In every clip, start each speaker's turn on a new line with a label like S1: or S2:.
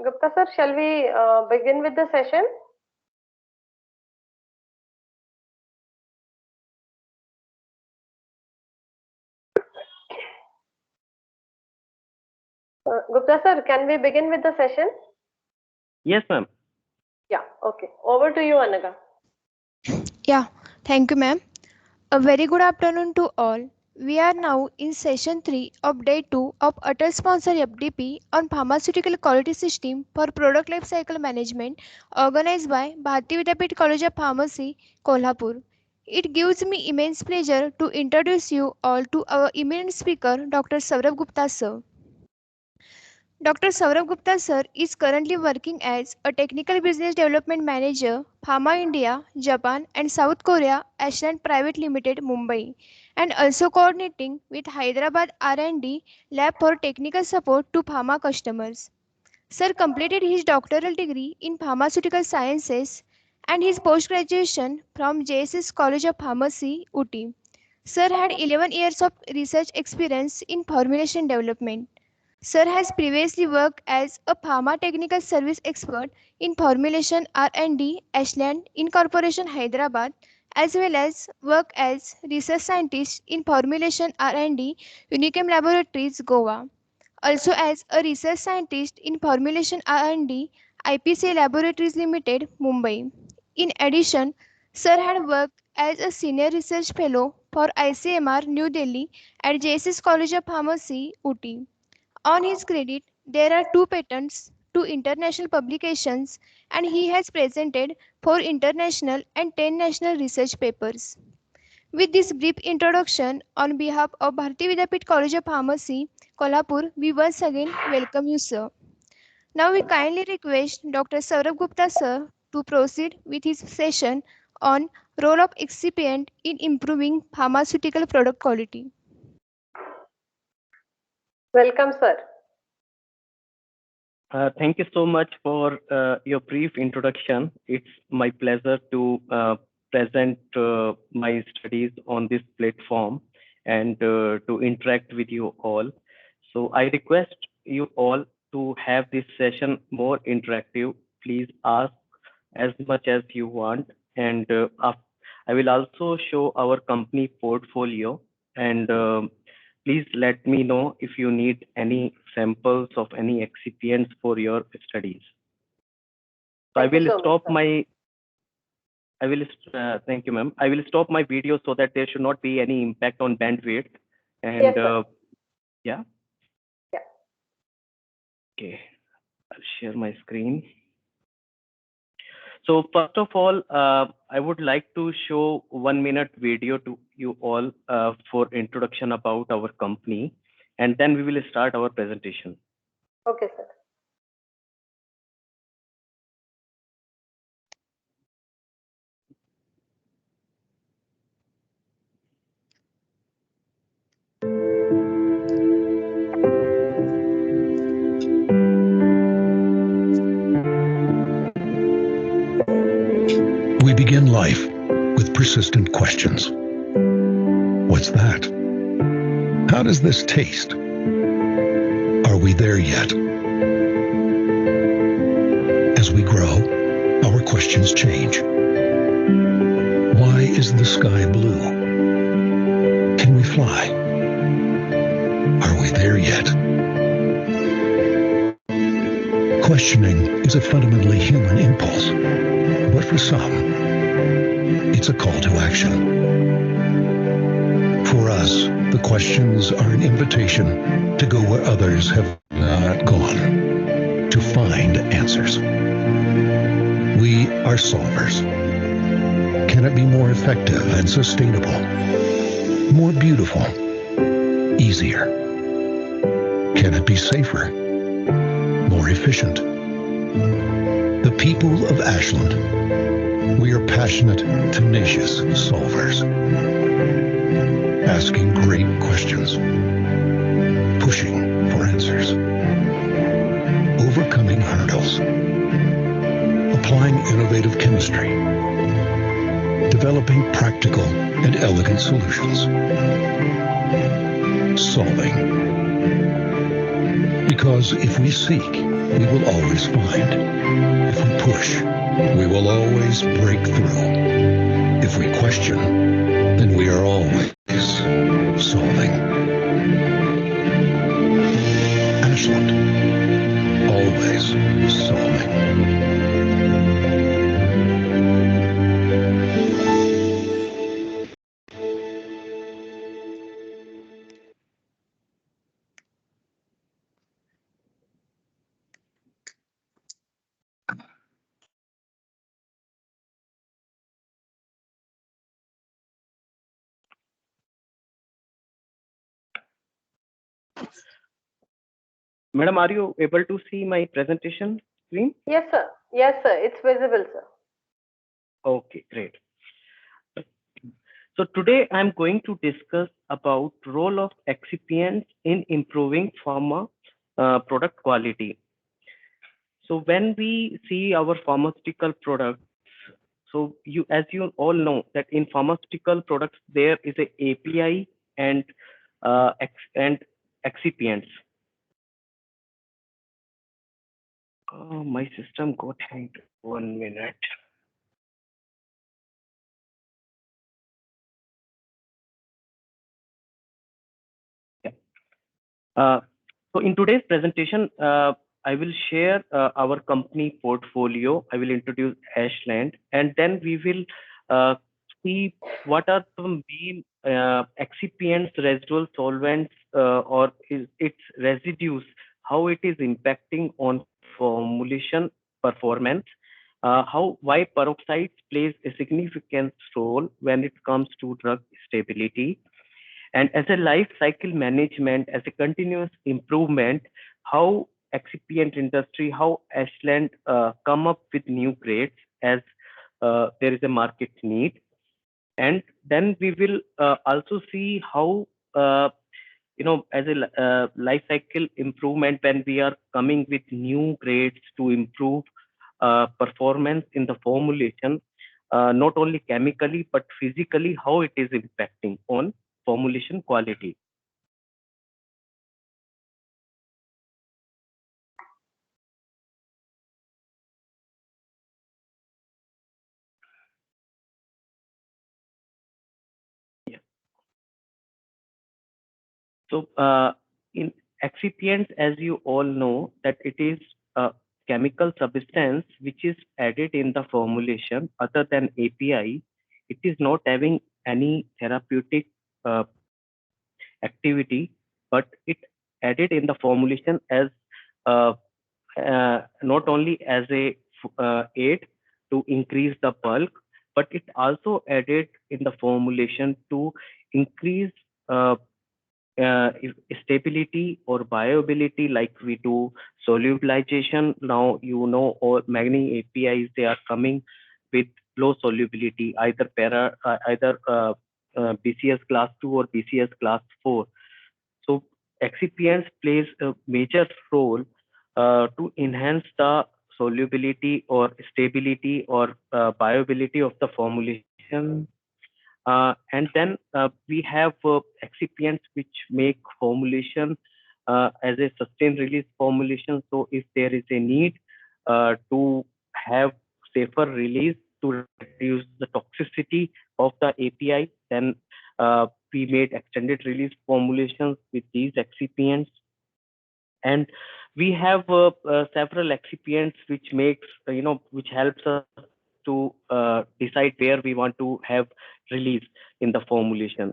S1: Gupta sir, shall we begin with the session? Gupta sir, can we begin with the session?
S2: Yes, ma'am.
S1: Yeah, okay. Over to you, Anaga.
S3: Yeah, thank you, ma'am. A very good afternoon to all. We are now in session 3 of day 2 of Atal Sponsor FDP on Pharmaceutical Quality System for Product Life Cycle Management organized by Bharati Vidyapeeth College of Pharmacy, Kolhapur. It gives me immense pleasure to introduce you all to our eminent speaker, Dr. Saurabh Gupta sir. Dr. Saurabh Gupta sir is currently working as a technical business development manager, Pharma India, Japan and South Korea, Ashland Private Limited, Mumbai, and also coordinating with Hyderabad R&D lab for technical support to pharma customers. Sir completed his doctoral degree in pharmaceutical sciences and his post-graduation from JSS College of Pharmacy, Uti. Sir had 11 years of research experience in formulation development. Sir has previously worked as a pharma technical service expert in formulation R&D Ashland Incorporation Hyderabad, as well as work as research scientist in formulation R&D Unichem Laboratories Goa. Also as a research scientist in formulation R&D IPC Laboratories Limited Mumbai. In addition, Sir had worked as a senior research fellow for ICMR New Delhi at JSS College of Pharmacy, Uti. On his credit, there are 2 patents, 2 international publications, and he has presented 4 international and 10 national research papers. With this brief introduction, on behalf of Bharati Vidyapeeth College of Pharmacy, Kolhapur, we once again welcome you, sir. Now we kindly request Dr. Saurabh Gupta, sir, to proceed with his session on role of excipient in improving pharmaceutical product quality.
S1: Welcome, sir.
S2: Thank you so much for your brief introduction. It's my pleasure to present my studies on this platform and to interact with you all. So I request you all to have this session more interactive. Please ask as much as you want. And I will also show our company portfolio and please let me know if you need any samples of any excipients for your studies. So
S1: Thank you so much, sir.
S2: Thank you, ma'am. I will stop my video so that there should not be any impact on bandwidth. And
S1: Yes, sir.
S2: yeah.
S1: Yeah.
S2: Okay, I'll share my screen. So first of all, I would like to show 1-minute video to you all for introduction about our company, and then we will start our presentation.
S1: Okay, sir.
S4: We begin life with persistent questions. What's that? How does this taste? Are we there yet? As we grow, our questions change. Why is the sky blue? Can we fly? Are we there yet? Questioning is a fundamentally human impulse, but for some, it's a call to action. For us, the questions are an invitation to go where others have not gone, to find answers. We are solvers. Can it be more effective and sustainable? More beautiful? Easier? Can it be safer? More efficient? The people of Ashland, we are passionate, tenacious solvers. Asking great questions. Pushing for answers. Overcoming hurdles. Applying innovative chemistry. Developing practical and elegant solutions. Solving. Because if we seek, we will always find. If we push, we will always break through. If we question, then we are always solving. Ashland, always solving.
S2: Madam, are you able to see my presentation screen?
S1: Yes, sir. Yes, sir. It's visible, sir.
S2: Okay, great. So today I'm going to discuss about role of excipients in improving pharma product quality. So when we see our pharmaceutical products, so as you all know that in pharmaceutical products there is a API and and excipients. Oh, my system got hanged. 1 minute. Yeah. So in today's presentation, I will share our company portfolio. I will introduce Ashland, and then we will see what are the main excipients, residual solvents, or its residues, how it is impacting on formulation performance, why peroxides plays a significant role when it comes to drug stability, and as a life cycle management, as a continuous improvement, how excipient industry, how Ashland come up with new grades as there is a market need. And then we will also see how, as a life cycle improvement, when we are coming with new grades to improve performance in the formulation, not only chemically, but physically, how it is impacting on formulation quality. Yeah. So in excipients, as you all know, that it is a chemical substance which is added in the formulation other than API. It is not having any therapeutic uh, activity, but it added in the formulation as uh, not only as a aid to increase the bulk, but it also added in the formulation to increase stability or bioavailability, like we do solubilization. Now, or many APIs, they are coming with low solubility, either BCS class 2 or BCS class 4. So excipients plays a major role to enhance the solubility or stability or bioavailability of the formulation. And then we have excipients which make formulation as a sustained release formulation. So if there is a need to have safer release to reduce the toxicity of the API, then we made extended release formulations with these excipients. And we have several excipients which which helps us to decide where we want to have release in the formulation.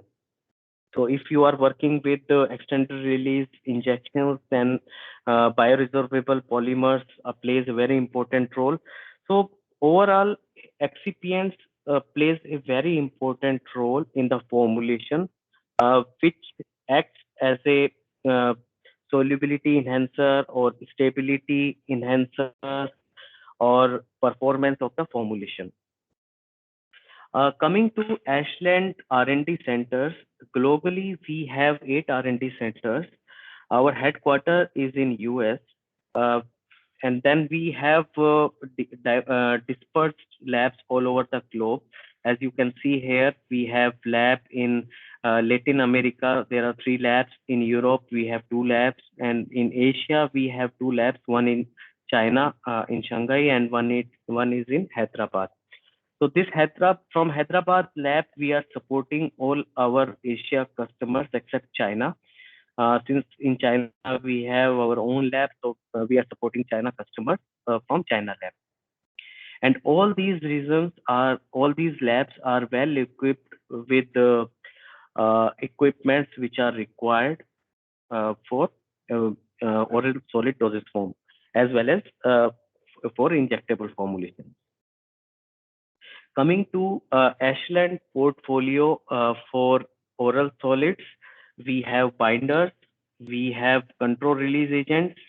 S2: So if you are working with the extended release injections, then bioresorbable polymers plays a very important role. So overall, excipients plays a very important role in the formulation, which acts as a solubility enhancer or stability enhancer or performance of the formulation. Coming to Ashland R&D centers, globally we have 8 R&D centers. Our headquarters is in US, and then we have dispersed labs all over the globe. As you can see here, we have lab in Latin America, there are 3 labs. In Europe, we have 2 labs. And in Asia, we have 2 labs, one in China, in Shanghai, and one is in Hyderabad. So this from Hyderabad lab, we are supporting all our Asia customers except China. Since in China, we have our own lab, so we are supporting China customers from China lab. And all these labs are well equipped with the equipments which are required for oral solid dosage form, as well as for injectable formulation. Coming to Ashland portfolio for oral solids, we have binders, we have control release agents,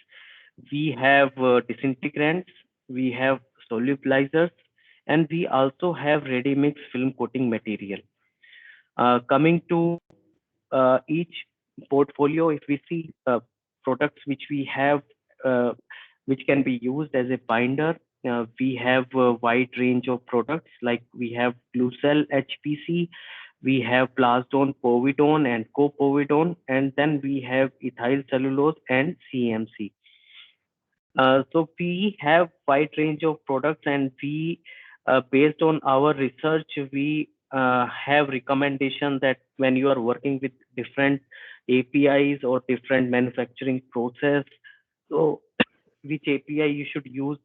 S2: we have disintegrants, we have solubilizers, and we also have ready mix film coating material. Coming to each portfolio, if we see products which we have, which can be used as a binder, we have a wide range of products, like we have Glucel HPC, we have Plasdone, Povidone, and Copovidone, and then we have ethyl cellulose and CMC. So we have wide range of products, and we, based on our research, we have recommendation that when you are working with different APIs or different manufacturing process, so which API you should use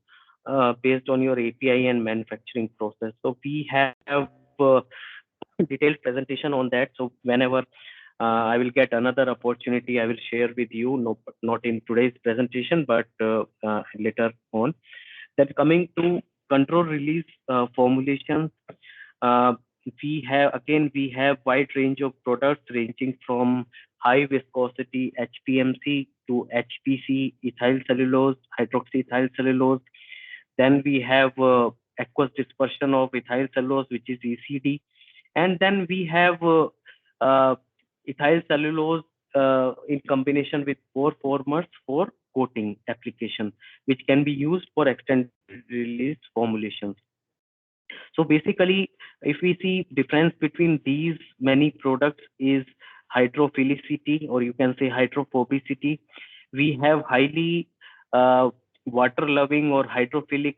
S2: based on your API and manufacturing process. So we have detailed presentation on that. So whenever I will get another opportunity, I will share with you, not in today's presentation, but later on. Then coming to control release formulations, we have wide range of products ranging from high viscosity HPMC to HPC, ethyl cellulose, hydroxyethyl cellulose. Then we have aqueous dispersion of ethyl cellulose, which is ECD. And then we have ethyl cellulose in combination with pore-formers for coating application, which can be used for extended release formulations. So basically, if we see difference between these many products is hydrophilicity, or you can say hydrophobicity. We have highly water-loving or hydrophilic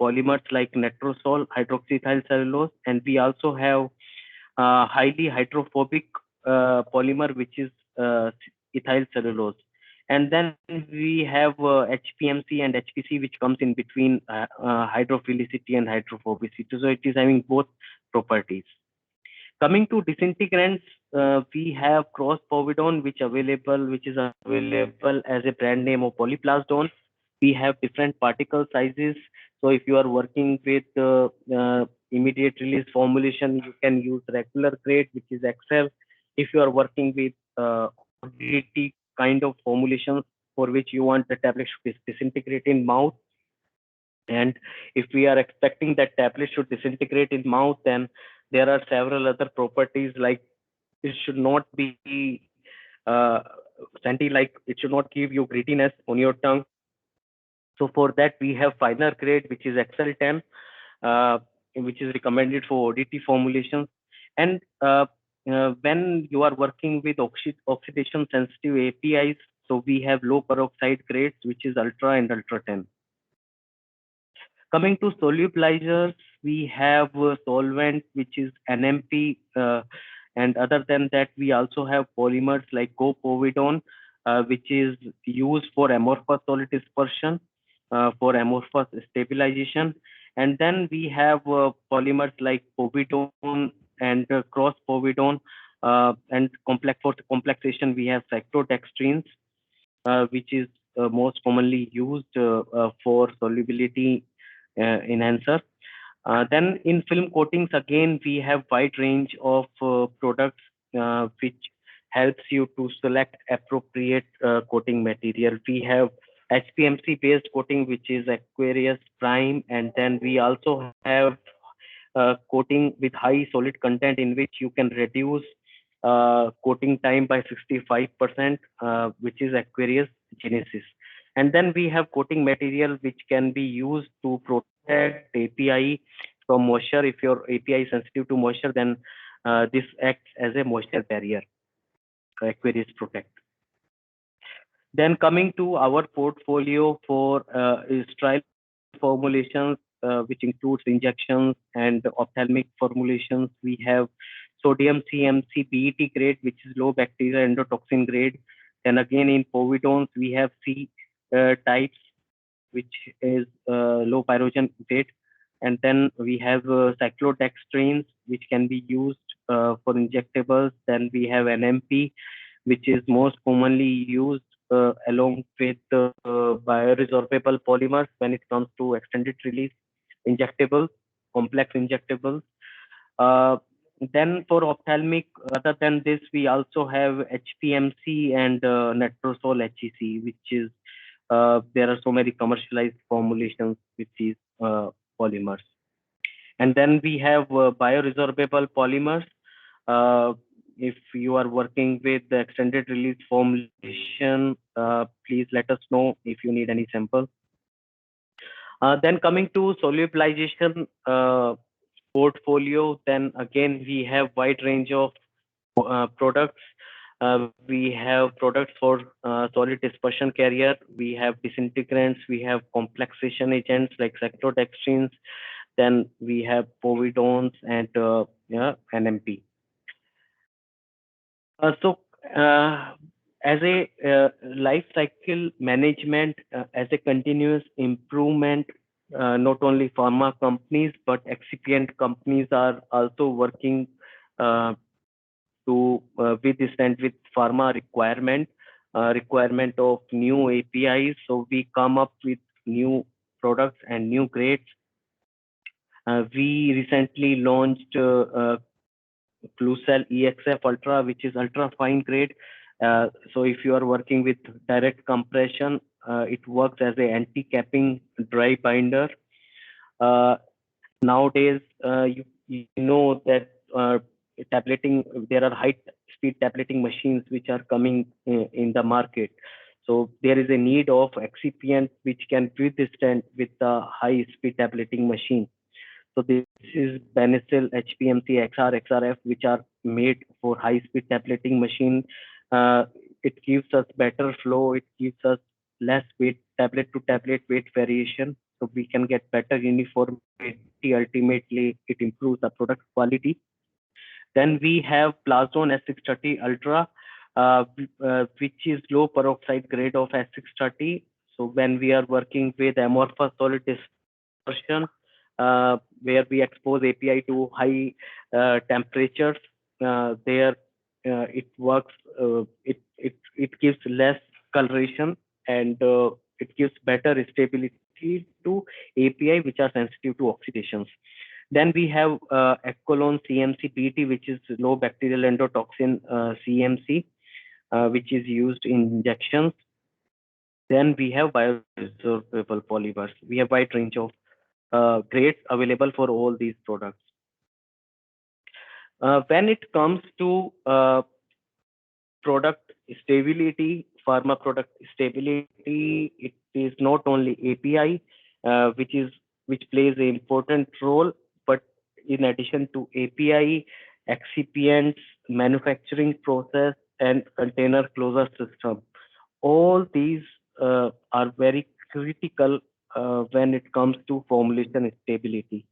S2: polymers like Netrosol, hydroxyethyl cellulose, and we also have highly hydrophobic polymer, which is ethyl cellulose. And then we have HPMC and HPC, which comes in between hydrophilicity and hydrophobicity. So it is having both properties. Coming to disintegrants, we have Cross-Povidone, which is available as a brand name of Polyplasdone. We have different particle sizes. So if you are working with immediate release formulation, you can use regular grade, which is XL. If you are working with ODT kind of formulations for which you want the tablet should disintegrate in mouth, and if we are expecting that tablet should disintegrate in mouth, then there are several other properties, like it should not be like it should not give you grittiness on your tongue. So for that, we have finer grade, which is XL10, which is recommended for ODT formulations. And when you are working with oxidation sensitive APIs, so we have low peroxide grades, which is Ultra and Ultra 10. Coming to solubilizers, we have solvent, which is NMP, and other than that, we also have polymers like Copovidone, which is used for amorphous solid dispersion, for amorphous stabilization. And then we have polymers like Povidone and Cross-Povidone, and for complexation, we have cyclodextrins, which is most commonly used for solubility enhancer. Then in film coatings, again, we have wide range of products which helps you to select appropriate coating material. We have HPMC based coating, which is Aquarius Prime, and then we also have coating with high solid content, in which you can reduce coating time by 65%, which is Aquarius Genesis. And then we have coating material which can be used to protect API from moisture. If your API is sensitive to moisture, then This acts as a moisture barrier. Aquarius Protect. Then coming to our portfolio for sterile formulations, which includes injections and ophthalmic formulations, we have sodium CMC PET grade, which is low bacterial endotoxin grade. Then again in povidons, we have C types, which is low pyrogen grade. And then we have cyclodextrins, which can be used for injectables. Then we have NMP, which is most commonly used along with bioresorbable polymers when it comes to extended release injectables, complex injectables. Uh, then for ophthalmic, other than this, we also have HPMC and Netrosol HEC, which is there are so many commercialized formulations with these polymers. And then we have bioresorbable polymers. If you are working with the extended release formulation, please let us know if you need any sample. Then coming to solubilization portfolio, then again we have wide range of products. We have products for solid dispersion carrier. We have disintegrants. We have complexation agents like cyclodextrins. Then we have povidons and NMP. So as a life cycle management, as a continuous improvement, not only pharma companies but excipient companies are also working to withstand with pharma requirement of new APIs. So we come up with new products and new grades. We recently launched Klucel EXF Ultra, which is ultra fine grade. So if you are working with direct compression, it works as a anti-capping dry binder. Nowadays, you know that tableting, there are high speed tableting machines which are coming in the market. So there is a need of excipient which can withstand with the high speed tableting machine. So this is Benecil, HPMC, XR, XRF, which are made for high speed tableting machine. It gives us better flow. It gives us less weight, tablet to tablet weight variation. So we can get better uniformity. Ultimately, it improves the product quality. Then we have Plazone S630 Ultra, which is low peroxide grade of S630. So when we are working with amorphous solid dispersion, where we expose API to high temperatures, there it works. It gives less coloration and it gives better stability to API which are sensitive to oxidations. Then we have Ecolon CMC PET, which is low bacterial endotoxin CMC, which is used in injections. Then we have bioresorbable polymers. We have wide range of grades available for all these products. When it comes to product stability, pharma product stability, it is not only API, which plays an important role, but in addition to API, excipients, manufacturing process, and container closure system. All these are very critical when it comes to formulation stability.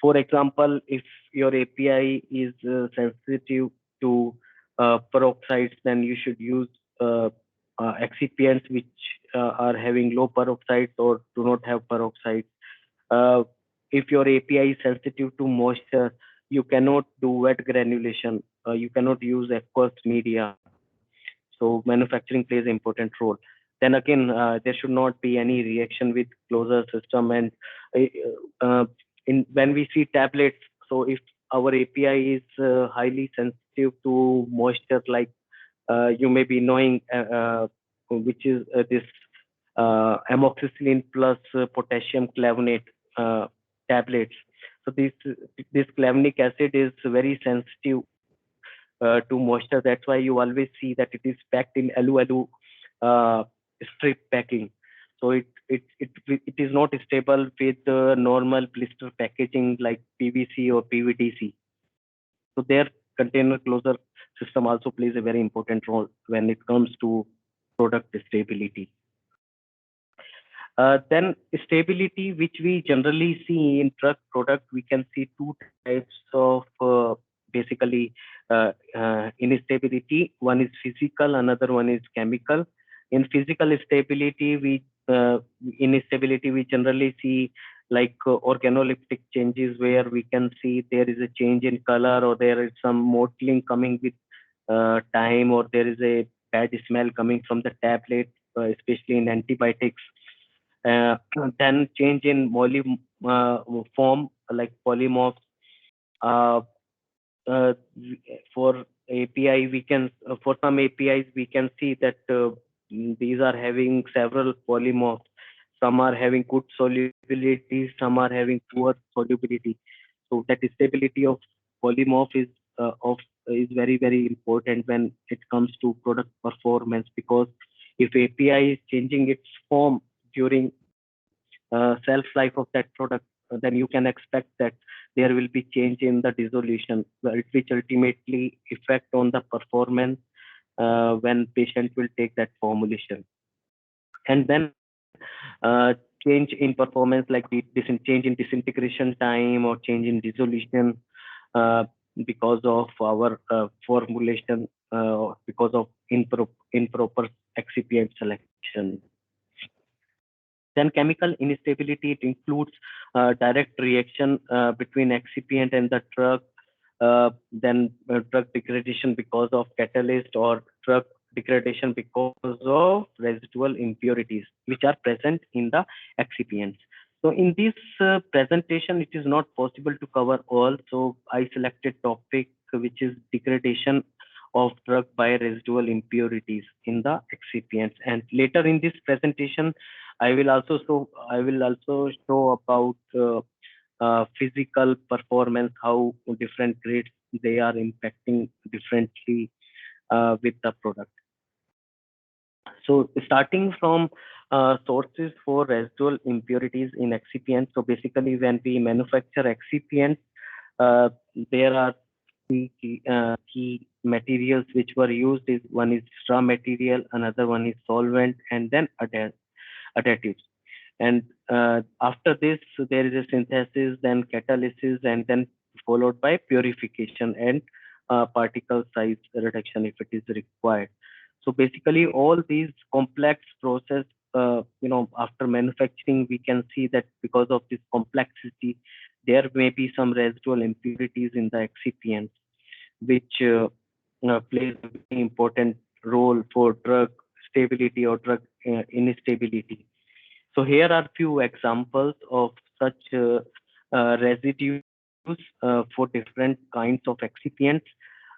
S2: For example, if your API is sensitive to peroxides, then you should use excipients which are having low peroxides or do not have peroxides. If your API is sensitive to moisture, you cannot do wet granulation. You cannot use aqueous media. So manufacturing plays an important role. Then again, there should not be any reaction with closure system. And when we see tablets, so if our API is highly sensitive to moisture, like you may be knowing, which is this amoxicillin plus potassium clavonate tablets. So this clavonic acid is very sensitive to moisture. That's why you always see that it is packed in alu strip packing. So it is not stable with the normal blister packaging like PVC or PVDC. So there container closure system also plays a very important role when it comes to product stability. Then stability, which we generally see in drug product, we can see two types of basically instability. One is physical, another one is chemical. In physical stability, we generally see like organoleptic changes where we can see there is a change in color, or there is some mottling coming with time, or there is a bad smell coming from the tablet, especially in antibiotics. Uh, then change in form like polymorphs. Uh, uh, for API, for some APIs we can see that these are having several polymorphs. Some are having good solubility, some are having poor solubility. So that stability of polymorph is very very important when it comes to product performance, because if API is changing its form during shelf life of that product, then you can expect that there will be change in the dissolution, which ultimately affect on the performance when patient will take that formulation. And then uh, change in performance like change in disintegration time or change in dissolution uh, because of our formulation, because of improper excipient selection. Then chemical instability, it includes direct reaction between excipient and the drug, then drug degradation because of catalyst, or drug degradation because of residual impurities which are present in the excipients. So in this presentation, it is not possible to cover all. So I selected topic which is degradation of drug by residual impurities in the excipients. And later in this presentation, I will also show about physical performance, how different grades they are impacting differently with the product. So starting from sources for residual impurities in excipients. So basically, when we manufacture excipients, uh, there are key materials which were used. Is one is straw material, another one is solvent, and then additives. And after this, there is a synthesis, then catalysis, and then followed by purification and particle size reduction if it is required. So basically, all these complex process, after manufacturing, we can see that because of this complexity, there may be some residual impurities in the excipients, which plays a very important role for drug stability or drug instability. So here are few examples of such residues for different kinds of excipients.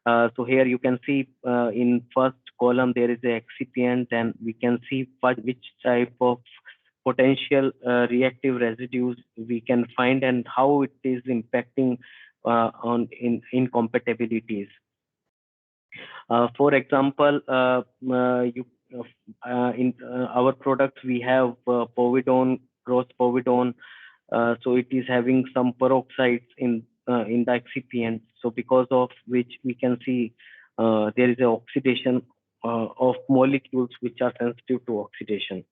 S2: So here you can see in first column there is a excipient, and we can see which type of potential reactive residues we can find and how it is impacting on in incompatibilities. For example, you in our products we have povidone, gross povidone. So it is having some peroxides in the excipient. So because of which we can see there is a oxidation of molecules which are sensitive to oxidation.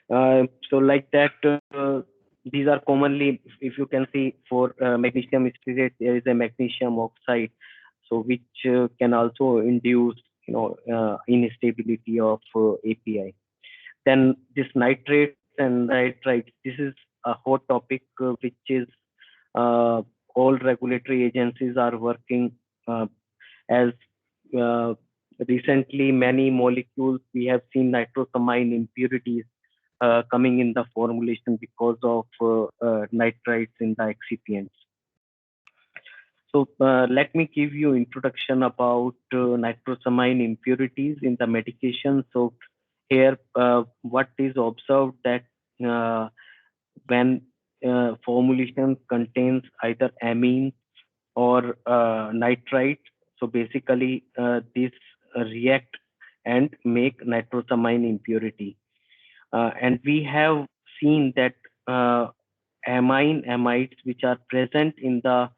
S2: So like that, these are commonly, if you can see for magnesium stearate, there is a magnesium oxide, so which can also induce, instability of API. Then this nitrates and nitrites, this is a hot topic which is all regulatory agencies are working as uh, recently many molecules we have seen nitrosamine impurities coming in the formulation because of nitrites in the excipients. So let me give you introduction about nitrosamine impurities in the medication. So here, what is observed that when formulation contains either amine or nitrite, so basically this react and make nitrosamine impurity. And we have seen that amine amides which are present in the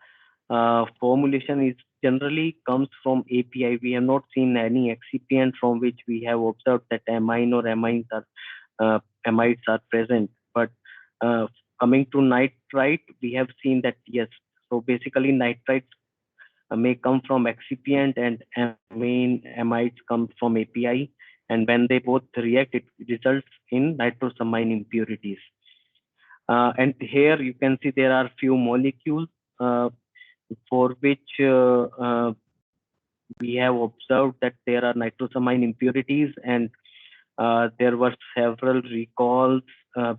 S2: formulation is generally comes from API. We have not seen any excipient from which we have observed that amine or amides are present. But coming to nitrite, we have seen that yes. So basically, nitrites may come from excipient and amides come from API. And when they both react, it results in nitrosamine impurities. And here you can see there are few molecules for which we have observed that there are nitrosamine impurities, and there were several recalls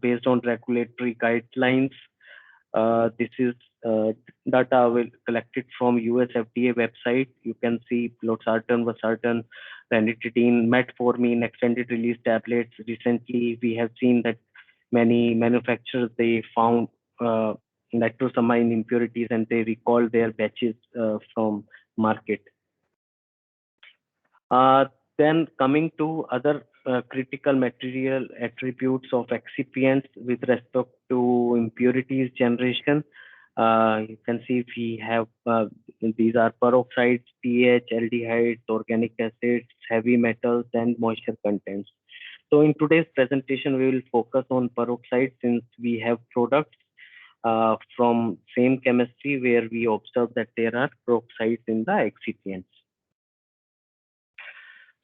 S2: based on regulatory guidelines. This is data collected from US FDA website. You can see losartan, valsartan, ranitidine, metformin, extended release tablets. Recently, we have seen that many manufacturers, they found nitrosamine impurities and they recalled their batches from market. Then coming to other critical material attributes of excipients with respect to impurities generation. You can see we have these are peroxides, pH, aldehydes, organic acids, heavy metals, and moisture contents. So in today's presentation, we will focus on peroxides since we have products from same chemistry where we observe that there are peroxides in the excipients.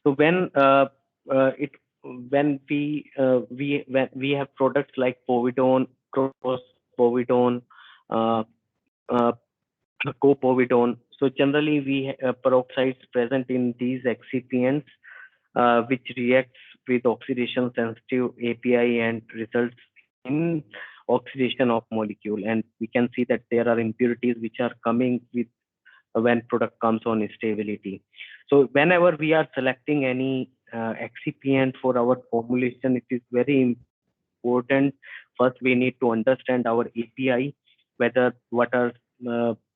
S2: So when we have products like povidone, povidone, copovidone. So generally we peroxides present in these excipients which reacts with oxidation sensitive API and results in oxidation of molecule. And we can see that there are impurities which are coming with when product comes on stability. So whenever we are selecting any excipient for our formulation, it is very important. First, we need to understand our API, what are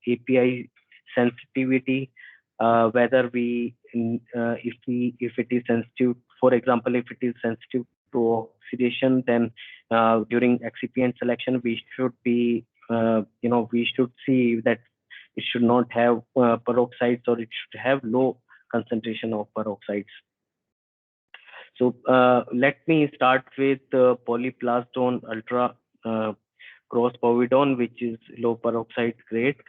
S2: API sensitivity, whether if it is sensitive, for example, if it is sensitive to oxidation, then during excipient selection, we should be, we should see that it should not have peroxides or it should have low concentration of peroxides. So let me start with polyplastone ultra cross povidone, which is low peroxide grade.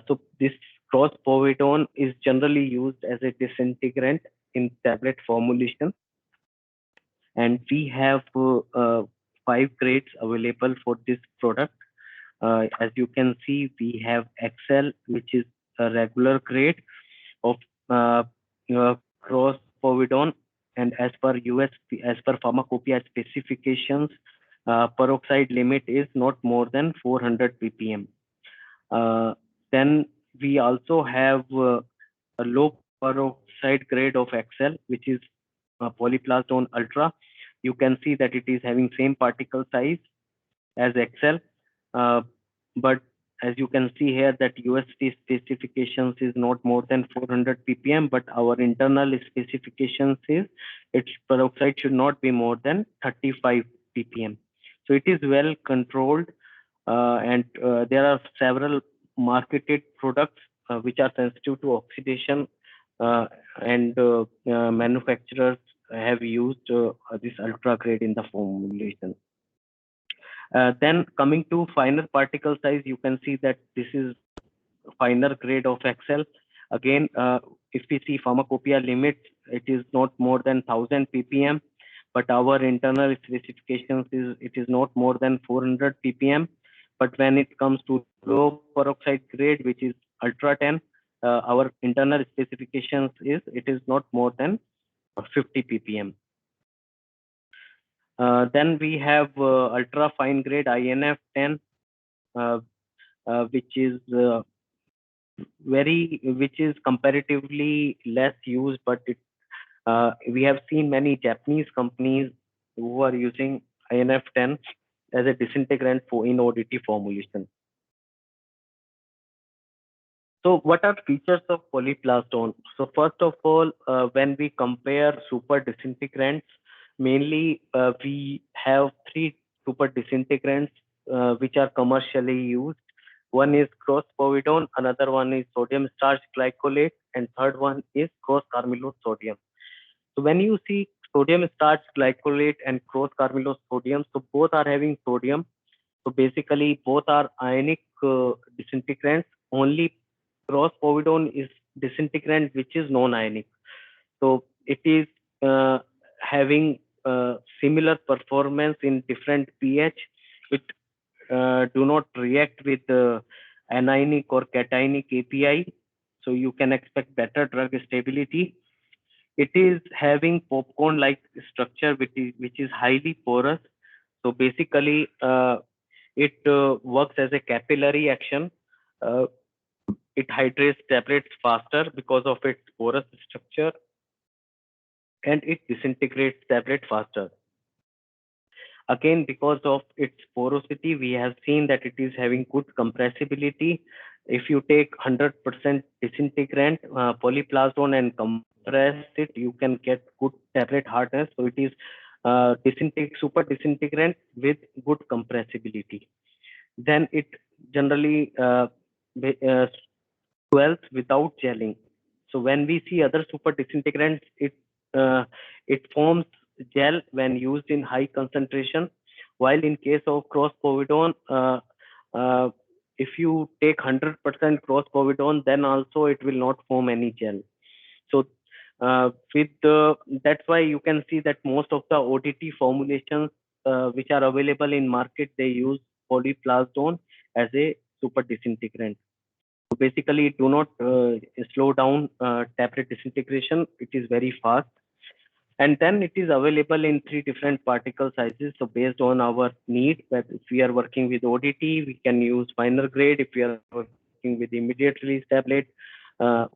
S2: So this cross povidone is generally used as a disintegrant in tablet formulation, and we have 5 grades available for this product. As you can see, we have XL, which is a regular grade of cross povidone, and as per pharmacopoeia specifications, peroxide limit is not more than 400 ppm. Then we also have a low peroxide grade of XL, which is polyplastone ultra. You can see that it is having same particle size as XL, but as you can see here that USP specifications is not more than 400 ppm, but our internal specifications is its peroxide should not be more than 35 ppm. So it is well controlled, and there are several marketed products which are sensitive to oxidation, and manufacturers have used this ultra grade in the formulation. Then coming to finer particle size, you can see that this is finer grade of XL. Again, if we see pharmacopoeia limit, it is not more than 1000 ppm, but our internal specifications is it is not more than 400 ppm. But when it comes to low peroxide grade, which is ultra 10, our internal specifications is it is not more than 50 ppm. Then we have ultra fine grade INF 10, which is comparatively less used, but we have seen many Japanese companies who are using INF 10 as a disintegrant in ODT formulation. So what are features of polyplastone? So first of all, when we compare super disintegrants, mainly we have 3 super disintegrants which are commercially used. One is cross-povidone, another one is sodium starch glycolate, and third one is cross-carmylose sodium. So when you see sodium starch glycolate and cross-carmylose sodium, so both are having sodium. So basically, both are ionic disintegrants. Only cross-povidone is disintegrant, which is non-ionic. So it is having similar performance in different pH. It do not react with anionic or cationic API, so you can expect better drug stability. It is having popcorn-like structure, which is highly porous. So basically, it works as a capillary action. Uh, it hydrates tablets faster because of its porous structure, and it disintegrates tablet faster. Again, because of its porosity, we have seen that it is having good compressibility. If you take 100% disintegrant polyplasmon and compress it, you can get good tablet hardness. So it is super disintegrant with good compressibility. Then it generally swells without gelling. So when we see other super disintegrants, it forms gel when used in high concentration. While in case of cross-povidone, if you take 100% cross-povidone, then also it will not form any gel. So that's why you can see that most of the ODT formulations which are available in market, they use polyplasmon as a super disintegrant. So basically, it do not slow down tablet disintegration. It is very fast. And then it is available in 3 different particle sizes. So based on our need, that if we are working with ODT, we can use finer grade. If we are working with immediate release tablet,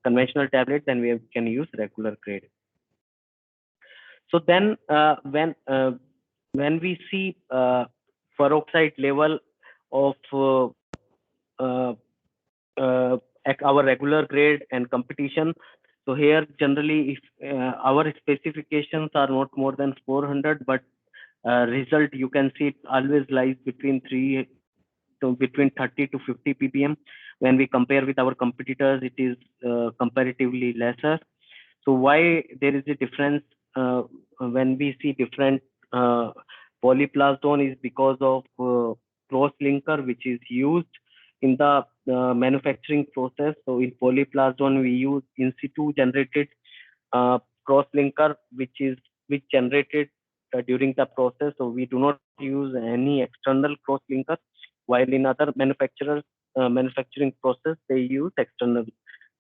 S2: conventional tablet, then we can use regular grade. So then when we see peroxide level of at our regular grade and competition. So here generally, if our specifications are not more than 400, but result you can see it always lies between 30 to 50 ppm. When we compare with our competitors, it is comparatively lesser. So why there is a difference when we see different polyplasmon is because of cross-linker which is used in the manufacturing process. So in polyplasmon, we use in situ generated cross-linker, which generated during the process. So we do not use any external cross-linker, while in other manufacturers manufacturing process, they use external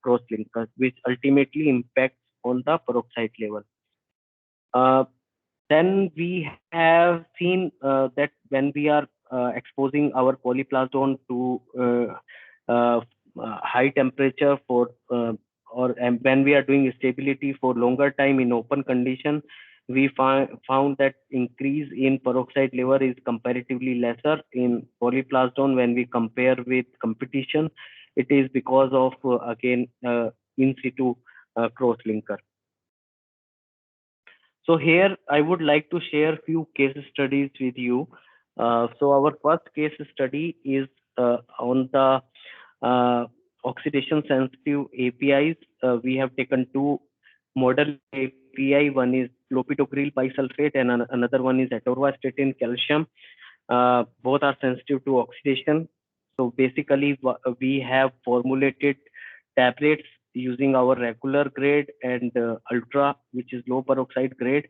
S2: cross-linkers, which ultimately impacts on the peroxide level. Then we have seen that when we are exposing our polyplasmon to high temperature for or when we are doing stability for longer time in open condition, we found that increase in peroxide level is comparatively lesser in polyplasmon when we compare with competition. It is because of again in situ cross-linker. So here I would like to share few case studies with you. So our first case study is on the oxidation sensitive APIs. We have taken 2 model API. One is clopidogrel bisulfate and another one is atorvastatin calcium. Both are sensitive to oxidation. So basically we have formulated tablets using our regular grade and ultra, which is low peroxide grade,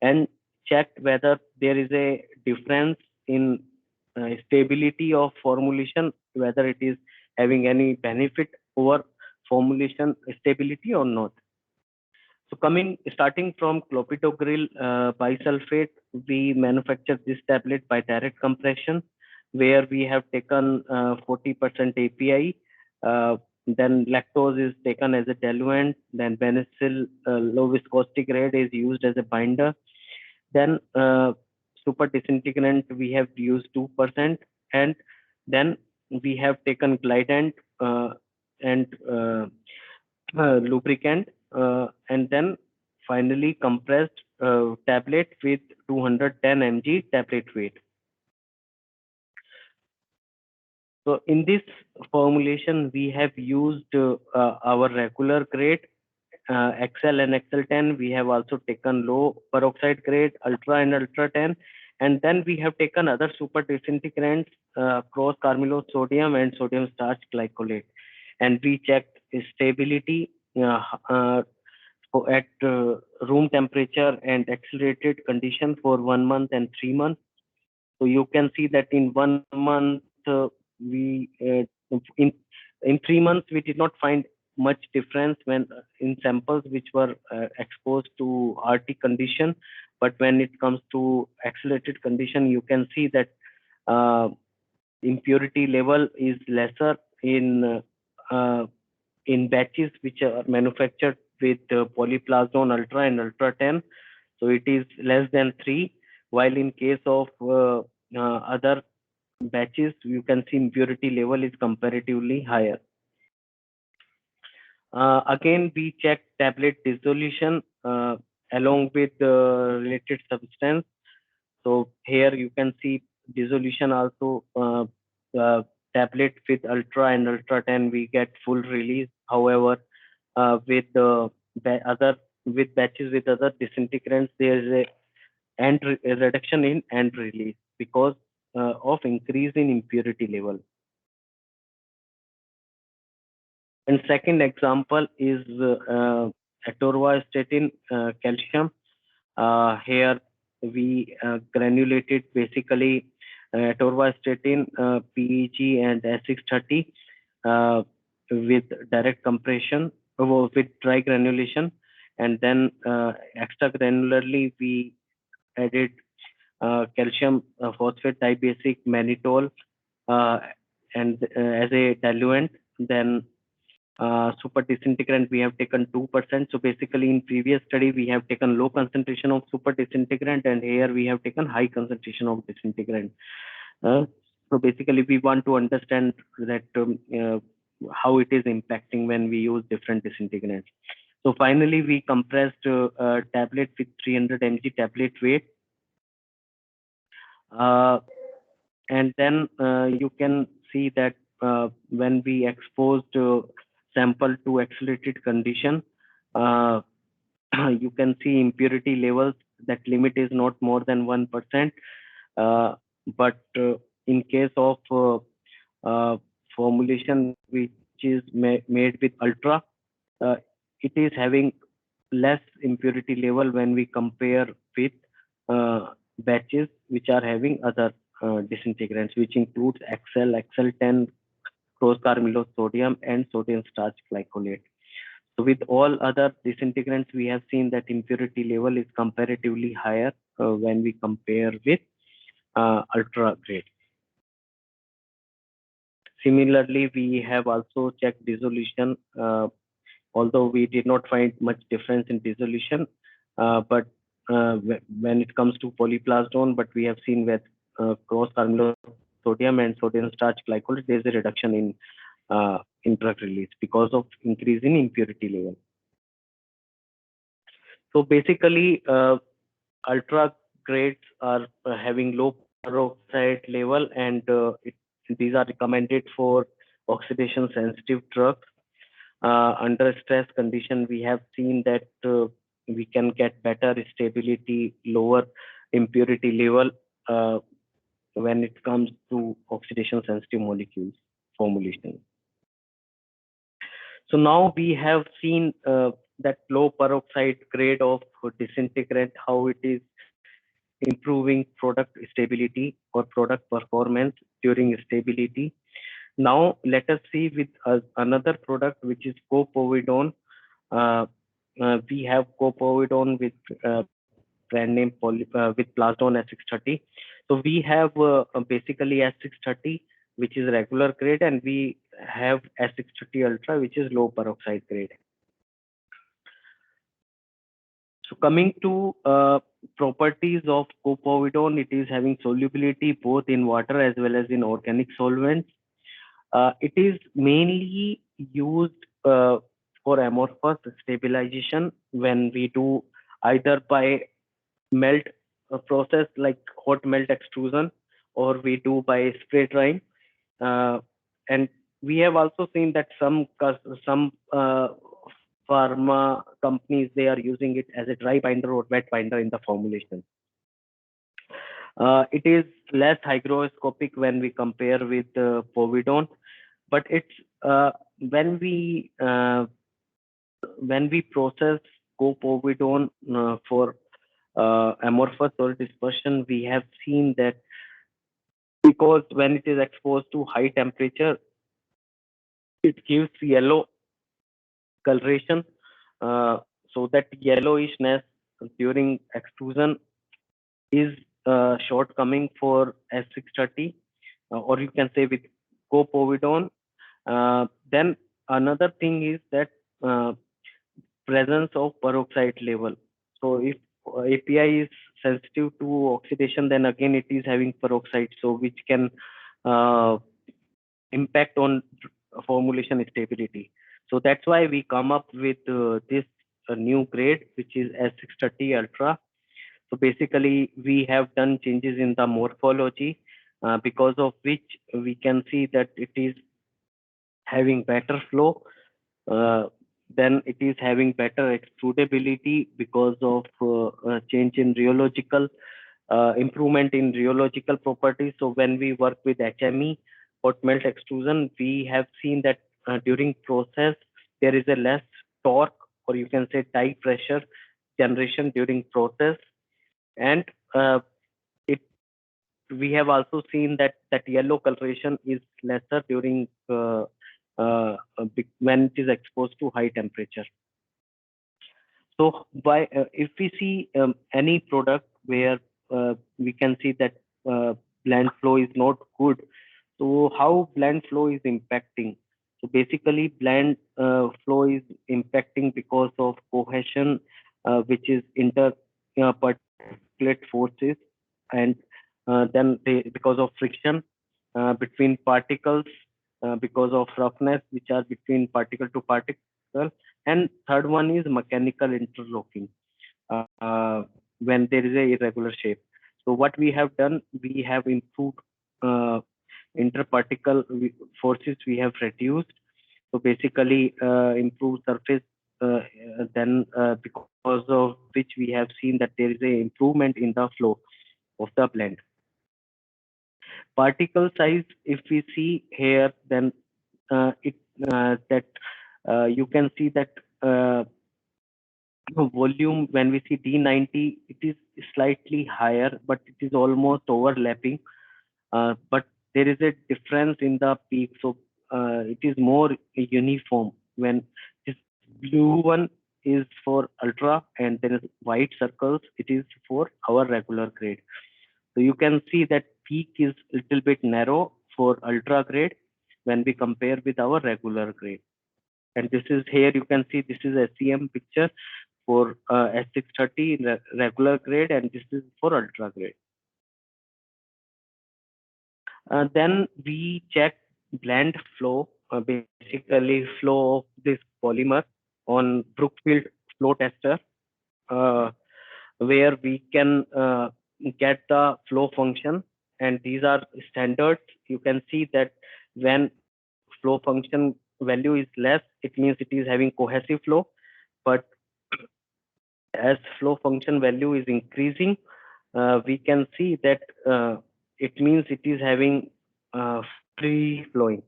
S2: and checked whether there is a difference in stability of formulation, whether it is having any benefit over formulation stability or not. So starting from clopidogrel bisulfate, we manufacture this tablet by direct compression, where we have taken 40% API. Then lactose is taken as a diluent. Then Benecil low viscosity grade is used as a binder. Then super disintegrant we have used 2%, and then we have taken glidant and lubricant, and then finally compressed tablet with 210 mg tablet weight. So in this formulation, we have used our regular grade, XL and XL10. We have also taken low peroxide grade, Ultra and Ultra 10. And then we have taken other super disintegrants, cross carmylose sodium and sodium starch glycolate. And we checked stability at room temperature and accelerated condition for 1 month and 3 months. So you can see that in 1 month, we in 3 months we did not find much difference when in samples which were exposed to RT condition, but when it comes to accelerated condition, you can see that uh, impurity level is lesser in batches which are manufactured with polyplasdone ultra and ultra 10. So it is less than 3, while in case of other batches, you can see impurity level is comparatively higher. Again, we check tablet dissolution along with the related substance. So here you can see dissolution also, tablet with ultra and ultra 10, we get full release. However, with the other with batches with other disintegrants, there is a reduction in end release because of increase in impurity level. And second example is atorvastatin calcium. Here we granulated basically atorvastatin, PEG and S630 with direct compression, with dry granulation, and then extra granularly we added calcium phosphate dibasic mannitol and as a diluent. Then super disintegrant we have taken 2%. So basically in previous study we have taken low concentration of super disintegrant, and here we have taken high concentration of disintegrant. So basically we want to understand that how it is impacting when we use different disintegrants. So finally we compressed a tablet with 300 mg tablet weight. And then you can see that when we exposed sample to accelerated condition, you can see impurity levels. That limit is not more than 1%. But in case of formulation which is made with ultra, it is having less impurity level when we compare with batches which are having other disintegrants, which includes XL, XL10, cross carmylose sodium, and sodium starch glycolate. So with all other disintegrants, we have seen that impurity level is comparatively higher when we compare with ultra grade. Similarly, we have also checked dissolution, although we did not find much difference in dissolution, but when it comes to polyplasdone, but we have seen with cross carmylose sodium and sodium starch glycolate, there is a reduction in drug release because of increase in impurity level. So basically, ultra grades are having low peroxide level, and these are recommended for oxidation sensitive drugs. Under stress condition, we have seen that we can get better stability, lower impurity level when it comes to oxidation sensitive molecules formulation. So now we have seen that low peroxide grade of disintegrant, how it is improving product stability or product performance during stability. Now let us see with another product, which is copovidone. We have copovidone with brand name with plasdone S630. So we have basically S630, which is regular grade, and we have S630 ultra, which is low peroxide grade. So coming to properties of copovidone, it is having solubility both in water as well as in organic solvents. It is mainly used for amorphous stabilization when we do either by melt process like hot melt extrusion, or we do by spray drying. and we have also seen that some pharma companies, they are using it as a dry binder or wet binder in the formulation. It is less hygroscopic when we compare with povidone, but it's when we process copovidone for amorphous solid dispersion, we have seen that because when it is exposed to high temperature, it gives yellow coloration. So that yellowishness during extrusion is shortcoming for S630, or you can say with copovidone. Then another thing is that presence of peroxide level. So if API is sensitive to oxidation, then again it is having peroxide, so which can impact on formulation stability. So that's why we come up with this new grade, which is S630 Ultra. So basically, we have done changes in the morphology, because of which we can see that it is having better flow. Then it is having better extrudability because of change in rheological improvement in rheological properties. So when we work with HME, hot melt extrusion, we have seen that during process there is a less torque, or you can say tie pressure generation during process, and it we have also seen that yellow coloration is lesser during when it is exposed to high temperature. So by if we see any product where we can see that blend flow is not good, so how blend flow is impacting? So basically, blend flow is impacting because of cohesion, which is particulate forces, and then because of friction between particles, because of roughness, which are between particle to particle, and third one is mechanical interlocking when there is a irregular shape. So what we have done, we have improved interparticle forces, we have reduced. So basically, improved surface. Then because of which we have seen that there is a improvement in the flow of the blend. Particle size, if we see here, then you can see that volume, when we see D90, it is slightly higher, but it is almost overlapping. But there is a difference in the peak, so it is more uniform. When this blue one is for ultra and there is white circles, it is for our regular grade. So you can see that peak is a little bit narrow for ultra grade when we compare with our regular grade. And this is here, you can see this is a SEM picture for S630 regular grade, and this is for ultra grade. Then we check blend flow, basically flow of this polymer on Brookfield flow tester, where we can get the flow function, and these are standards. You can see that when flow function value is less, it means it is having cohesive flow, but as flow function value is increasing, we can see that it means it is having free flowing.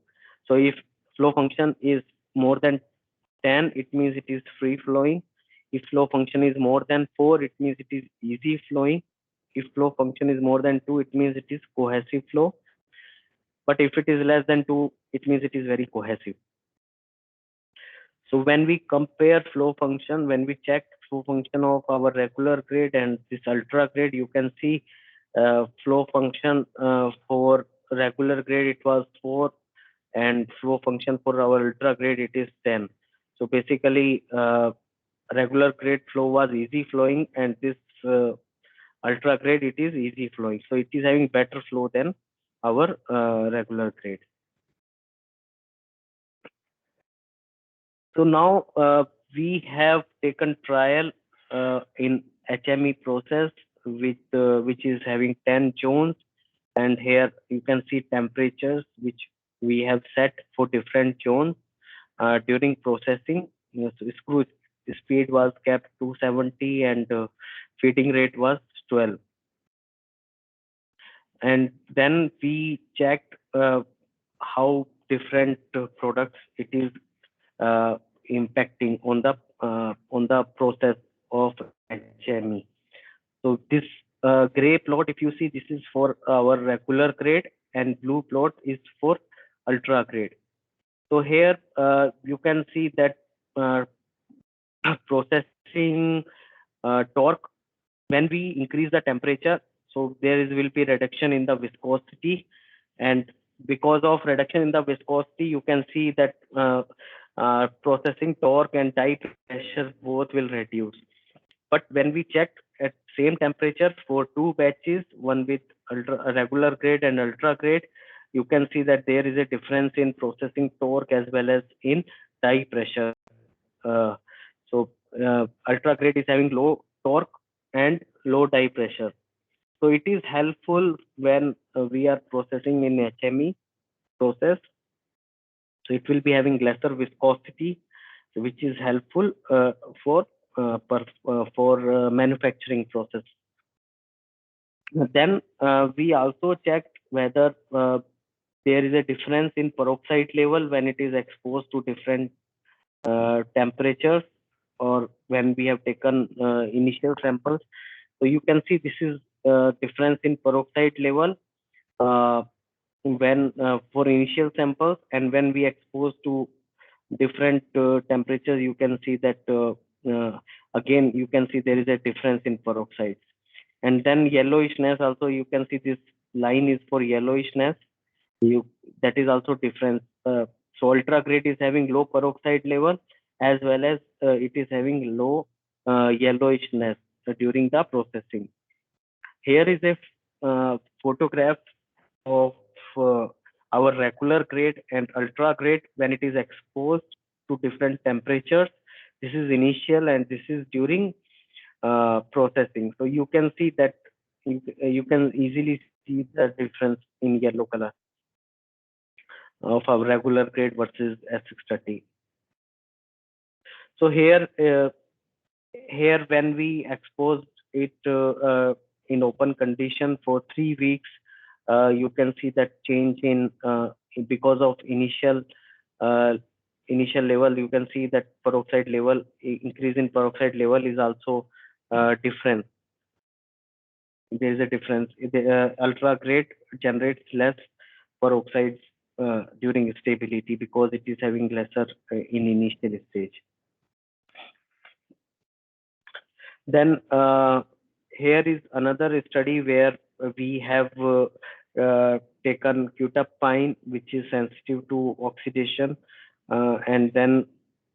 S2: So if flow function is more than 10, it means it is free flowing. If flow function is more than 4, it means it is easy flowing. If flow function is more than 2, it means it is cohesive flow. But if it is less than 2, it means it is very cohesive. So when we compare flow function, when we check flow function of our regular grade and this ultra grade, you can see flow function for regular grade it was 4, and flow function for our ultra grade it is 10. So basically, regular grade flow was easy flowing, and this ultra grade it is easy flowing. So it is having better flow than our regular grade. So now we have taken trial in HME process which is having 10 zones, and here you can see temperatures which we have set for different zones during processing. So screw speed was kept 270 and feeding rate was 12. And then we checked how different products it is impacting on the process of HME. So this gray plot, if you see, this is for our regular grade, and blue plot is for ultra grade. So here you can see that uh, processing torque, when we increase the temperature, so there will be reduction in the viscosity, and because of reduction in the viscosity, you can see that processing torque and die pressure both will reduce. But when we checked at same temperature for two batches, one with regular grade and ultra grade, you can see that there is a difference in processing torque as well as in die pressure. Uh, so ultra grade is having low torque and low die pressure. So it is helpful when we are processing in HME process. So it will be having lesser viscosity, which is helpful for manufacturing process. Then we also checked whether there is a difference in peroxide level when it is exposed to different temperatures, or when we have taken initial samples. So you can see this is difference in peroxide level when for initial samples, and when we expose to different temperatures, you can see that again you can see there is a difference in peroxides. And then yellowishness also, you can see this line is for yellowishness. That is also different. So ultra grade is having low peroxide level, as well as it is having low yellowishness during the processing. Here is a photograph of our regular grade and ultra grade when it is exposed to different temperatures. This is initial and this is during processing. So you can see that you can easily see the difference in yellow color of our regular grade versus S630. So here when we exposed it in open condition for 3 weeks, you can see that change in because of initial level. You can see that peroxide level, increase in peroxide level is also different. There is a difference. The ultra grade generates less peroxides during stability because it is having lesser in initial stage. Then here is another study where we have taken Q-tap-pine, which is sensitive to oxidation, and then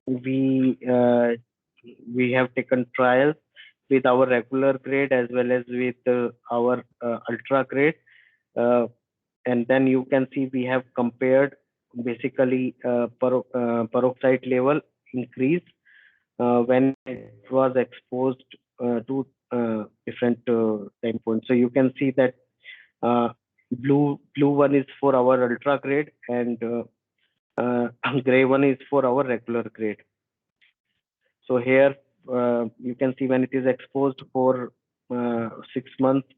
S2: we have taken trials with our regular grade as well as with our ultra grade, and then you can see we have compared basically peroxide level increase when it was exposed to different time points. So you can see that blue one is for our ultra grade, and gray one is for our regular grade. So here you can see when it is exposed for 6 months,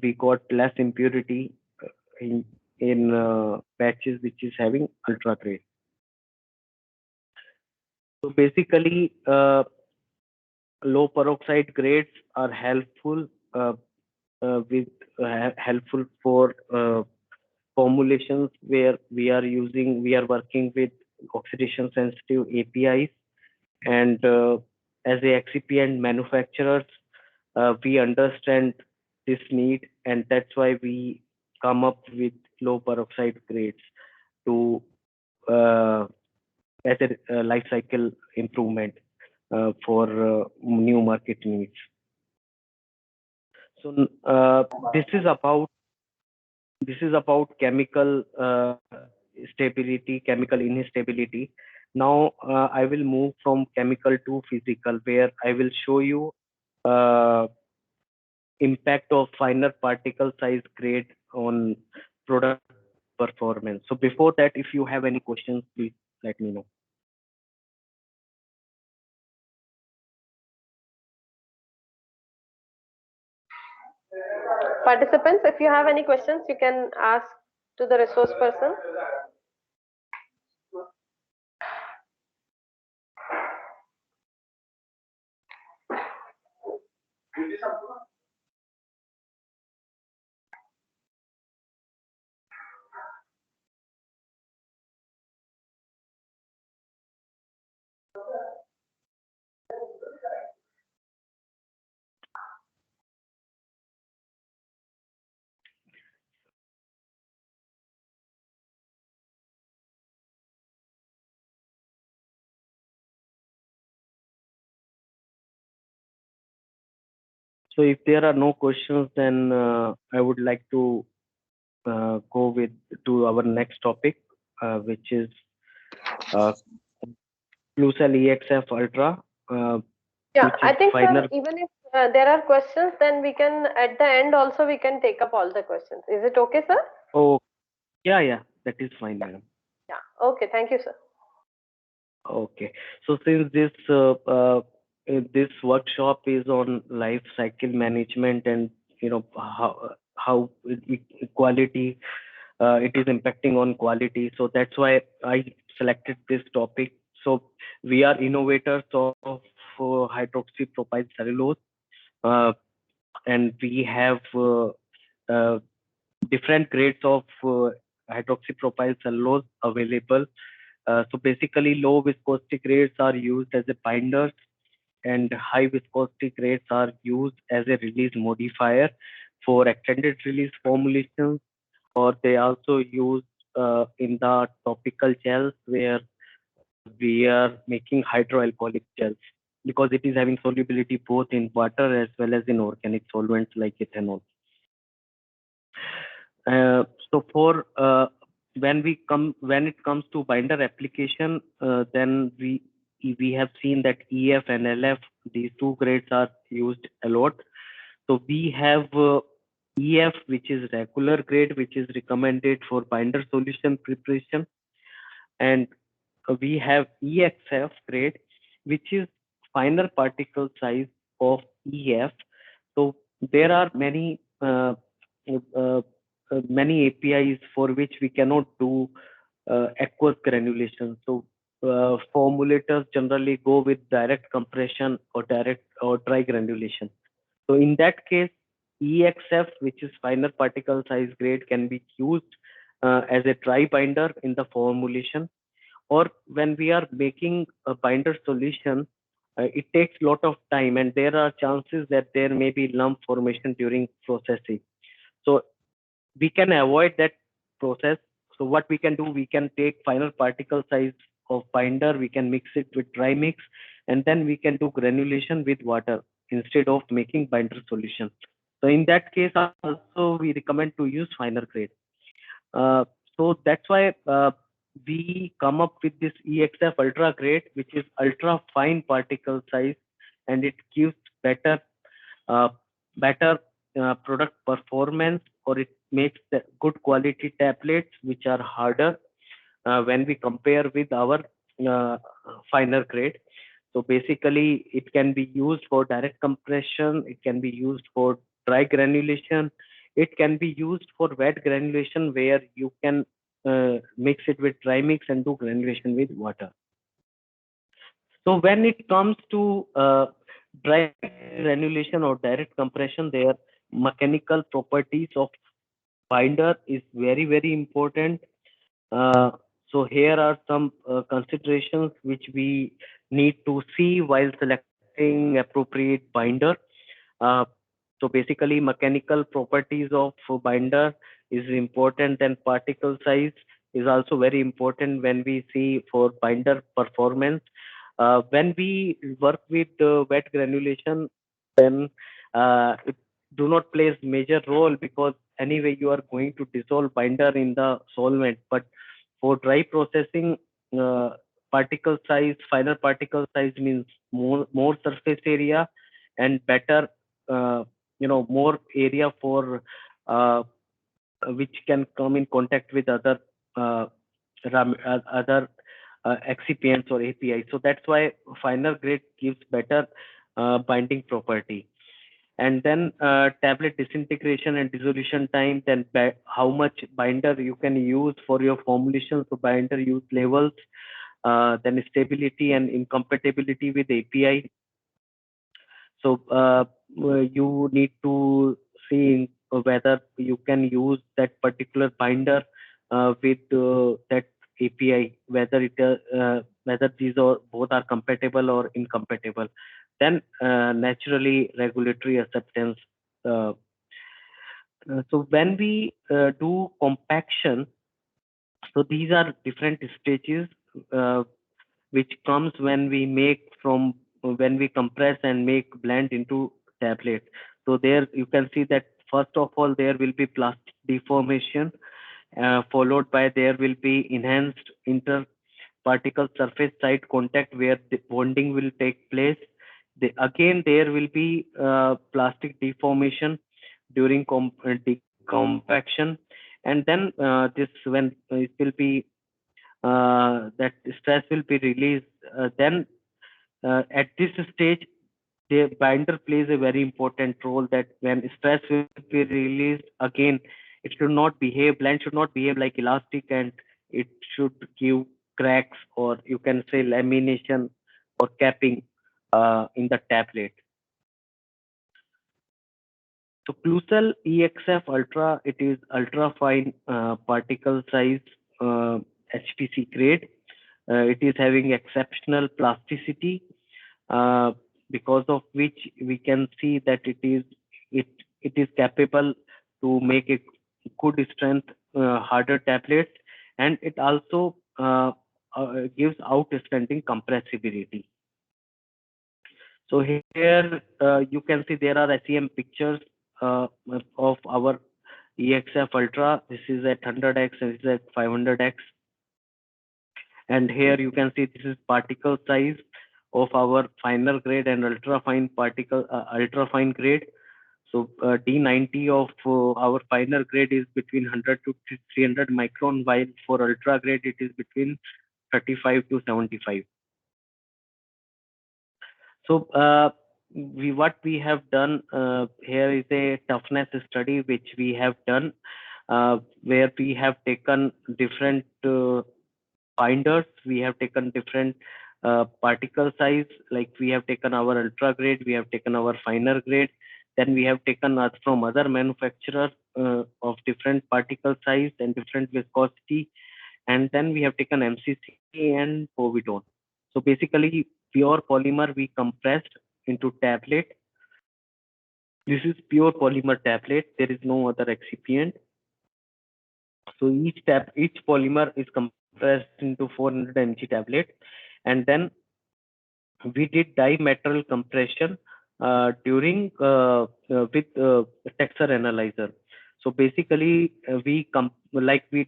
S2: we got less impurity in patches which is having ultra grade. So basically, low peroxide grades are helpful helpful for formulations where we are working with oxidation sensitive APIs, and as a excipient manufacturers, we understand this need, and that's why we come up with low peroxide grades to as a life cycle improvement for new market needs. So this is about chemical stability, chemical instability. Now I will move from chemical to physical, where I will show you impact of finer particle size grade on product performance. So before that, if you have any questions, please let me know.
S1: Participants, if you have any questions, you can ask to the resource person.
S2: So if there are no questions, then I would like to go with to our next topic, which is uh, Flucell EXF Ultra,
S1: Yeah,
S2: which
S1: I
S2: is
S1: think, sir,
S2: final.
S1: even if there are questions, then we can, at the end also, we can take up all the questions. Is it okay, sir?
S2: Oh, yeah, that is fine, madam.
S1: Yeah. Okay. Thank you, sir.
S2: Okay. So since this workshop is on life cycle management and how quality it is impacting on quality, so that's why I selected this topic. So we are innovators of hydroxypropyl cellulose, uh, and we have uh, different grades of hydroxypropyl cellulose available. So basically, low viscosity grades are used as a binders, and high viscosity grades are used as a release modifier for extended release formulations, or they also used in the topical gels where we are making hydroalcoholic gels because it is having solubility both in water as well as in organic solvents like ethanol. So for when it comes to binder application, then we have seen that EF and LF, these two grades are used a lot. So we have EF, which is regular grade, which is recommended for binder solution preparation, and we have EXF grade, which is finer particle size of EF. So there are many APIs for which we cannot do aqueous granulation. So formulators generally go with direct compression or dry granulation. So in that case, EXF, which is finer particle size grade, can be used as a dry binder in the formulation, or when we are making a binder solution, it takes a lot of time and there are chances that there may be lump formation during processing. So we can avoid that process. So what we can do, we can take final particle size of binder, we can mix it with dry mix, and then we can do granulation with water instead of making binder solution. So in that case also we recommend to use finer grade. So that's why we come up with this EXF ultra grade, which is ultra fine particle size, and it gives better uh, better product performance, or it makes the good quality tablets which are harder when we compare with our uh, finer grade. So basically, it can be used for direct compression, it can be used for dry granulation, it can be used for wet granulation where you can mix it with dry mix and do granulation with water. So when it comes to dry granulation or direct compression, their mechanical properties of binder is very important. So here are some considerations which we need to see while selecting appropriate binder. Uh, so basically, mechanical properties of binder is important, and particle size is also very important when we see for binder performance. When we work with wet granulation, then it do not plays major role because anyway you are going to dissolve binder in the solvent. But for dry processing, uh, particle size, finer particle size means more surface area and better, more area for uh, which can come in contact with other other excipients or API. So that's why finer grade gives better binding property. And then tablet disintegration and dissolution time, then how much binder you can use for your formulation, so binder use levels, then stability and incompatibility with API. So you need to see whether you can use that particular binder with that API, whether these are both are compatible or incompatible. Then naturally regulatory acceptance. So when we do compaction, so these are different stages which comes when we compress and make blend into tablet. So there you can see that first of all there will be plastic deformation, followed by there will be enhanced interparticle surface site contact where the bonding will take place. Again there will be plastic deformation during compaction, and then this when it will be that stress will be released. Then at this stage, the binder plays a very important role, that when stress will be released, again, blend should not behave like elastic, and it should give cracks, or you can say lamination or capping in the tablet. So Klucel EXF Ultra, it is ultra fine particle size HPC grade. It is having exceptional plasticity, because of which we can see that it is capable to make a good strength harder tablets, and it also gives outstanding compressibility. So here you can see there are SEM pictures of our EXF Ultra. This is at 100x and this is at 500x. And here you can see this is particle size of our finer grade and ultra fine grade. So D90 of our finer grade is between 100 to 300 micron, while for ultra grade it is between 35 to 75. So what we have done here is a toughness study which we have done, where we have taken different binders, we have taken different particle size, like we have taken our ultra grade, we have taken our finer grade, then we have taken from other manufacturers of different particle size and different viscosity, and then we have taken MCC and povidone. So basically pure polymer we compressed into tablet. This is pure polymer tablet, there is no other excipient. So each polymer is compressed into 400 mg tablet, and then we did dimetal compression during with texture analyzer. So basically we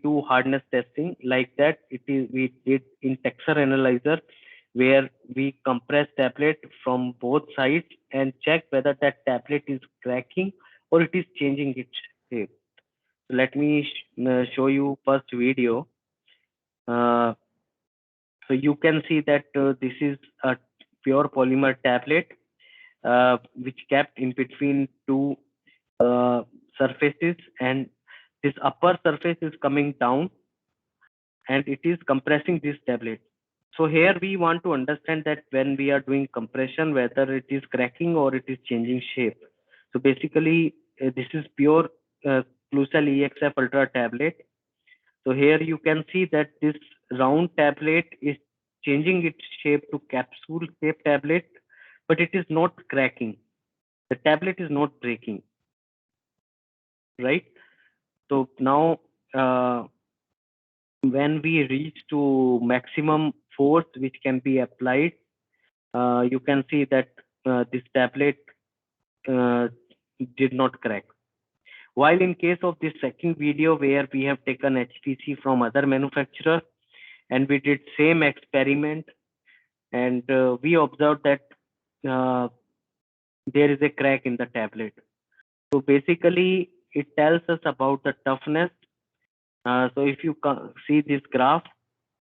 S2: do hardness testing like that. We did in texture analyzer, where we compress tablet from both sides and check whether that tablet is cracking or it is changing its shape. So let me show you first video. So you can see that this is a pure polymer tablet which kept in between two surfaces, and this upper surface is coming down and it is compressing this tablet. So here we want to understand that when we are doing compression, whether it is cracking or it is changing shape. So basically this is pure Klucel EXF Ultra tablet. So here you can see that this round tablet is changing its shape to capsule shape tablet, but it is not cracking. The tablet is not breaking, right? So now when we reach to maximum force which can be applied, you can see that this tablet did not crack. While in case of this second video, where we have taken HPC from other manufacturers and we did same experiment, and we observed that there is a crack in the tablet. So basically it tells us about the toughness. So if you see this graph,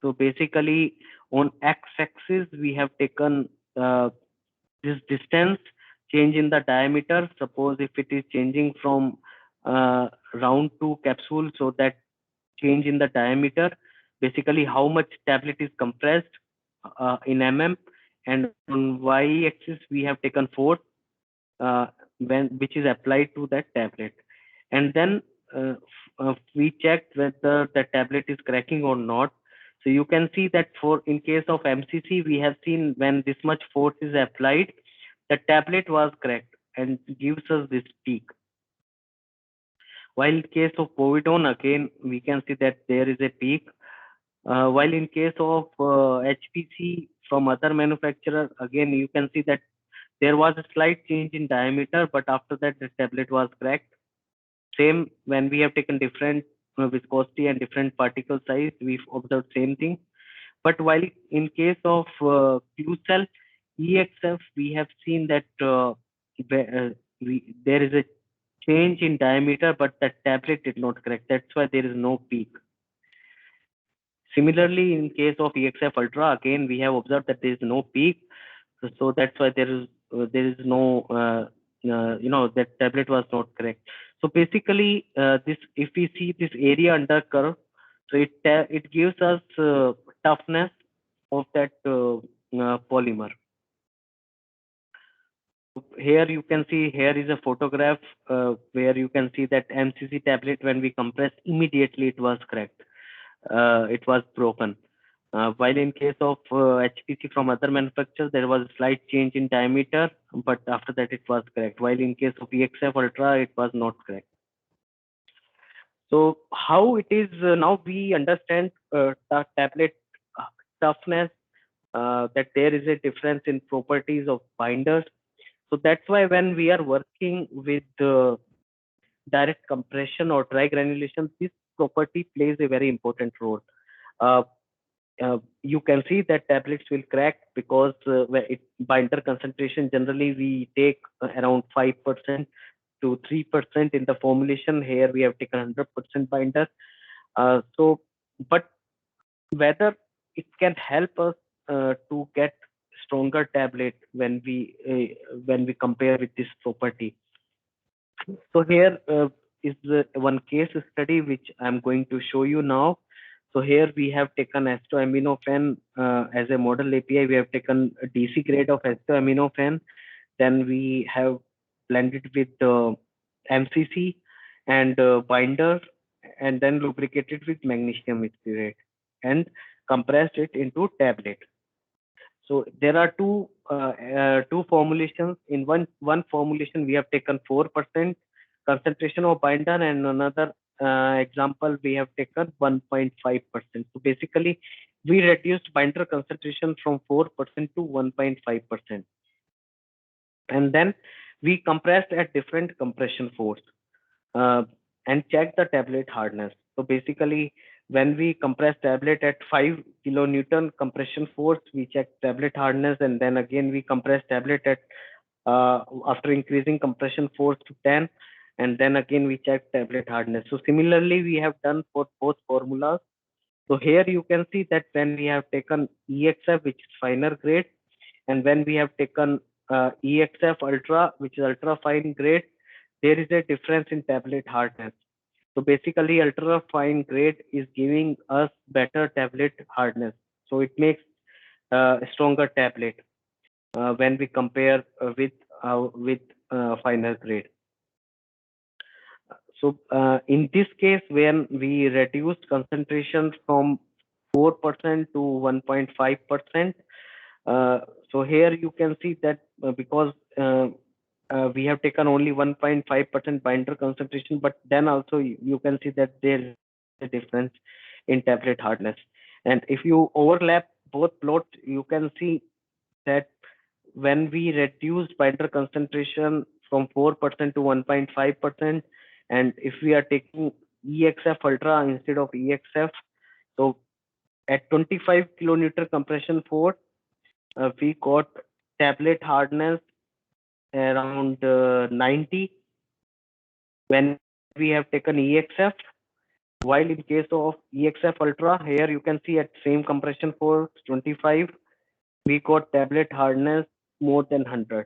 S2: so basically on x-axis we have taken this distance change in the diameter. Suppose if it is changing from round to capsule, so that change in the diameter, basically how much tablet is compressed in mm, and on y-axis we have taken force which is applied to that tablet, and then we checked whether the tablet is cracking or not. So you can see that for in case of MCC, we have seen when this much force is applied, the tablet was cracked and gives us this peak. While in case of povidone, again we can see that there is a peak. While in case of HPC from other manufacturer, again you can see that there was a slight change in diameter, but after that the tablet was cracked. Same when we have taken different viscosity and different particle size, we've observed same thing. But while in case of Q-cell EXF, we have seen that there is a change in diameter, but that tablet did not crack. That's why there is no peak. Similarly, in case of EXF Ultra, again we have observed that there is no peak, so that's why there is no that tablet was not correct. So basically, this if we see this area under curve, so it gives us toughness of that polymer. Here you can see, here is a photograph where you can see that MCC tablet, when we compress, immediately it was cracked. It was broken. While in case of HPC from other manufacturers, there was a slight change in diameter, but after that it was correct. While in case of EXF Ultra, it was not correct. So how it is now we understand the tablet toughness, that there is a difference in properties of binders. So that's why when we are working with direct compression or dry granulation, this property plays a very important role. You can see that tablets will crack because binder concentration, generally we take around 5% to 3% in the formulation. Here we have taken 100% binder. But whether it can help us to get stronger tablet when we compare with this property. So here is one case study which I'm going to show you now. So here we have taken acetoaminofen as a model API. We have taken a DC grade of acetoaminofen. Then we have blended with MCC and binder, and then lubricated with magnesium stearate and compressed it into tablet. So there are two formulations. In one formulation we have taken 4% concentration of binder, and another example we have taken 1.5%. So basically we reduced binder concentration from 4% to 1.5%, and then we compressed at different compression force and checked the tablet hardness. So basically when we compress tablet at 5 kilonewton compression force, we check tablet hardness, and then again we compress tablet at after increasing compression force to 10, and then again we check tablet hardness. So similarly we have done for both formulas. So here you can see that when we have taken EXF, which is finer grade, and when we have taken EXF Ultra, which is ultra fine grade, there is a difference in tablet hardness. So basically ultra fine grade is giving us better tablet hardness. So it makes a stronger tablet when we compare with finer grade. So in this case, when we reduced concentration from 4% to 1.5%, so here you can see that because we have taken only 1.5% binder concentration, but then also you can see that there is a difference in tablet hardness. And if you overlap both plots, you can see that when we reduced binder concentration from 4% to 1.5%, and if we are taking EXF Ultra instead of EXF, so at 25 kilonewton compression force, we got tablet hardness around 90. When we have taken EXF, while in case of EXF Ultra, here you can see at same compression force 25, we got tablet hardness more than 100.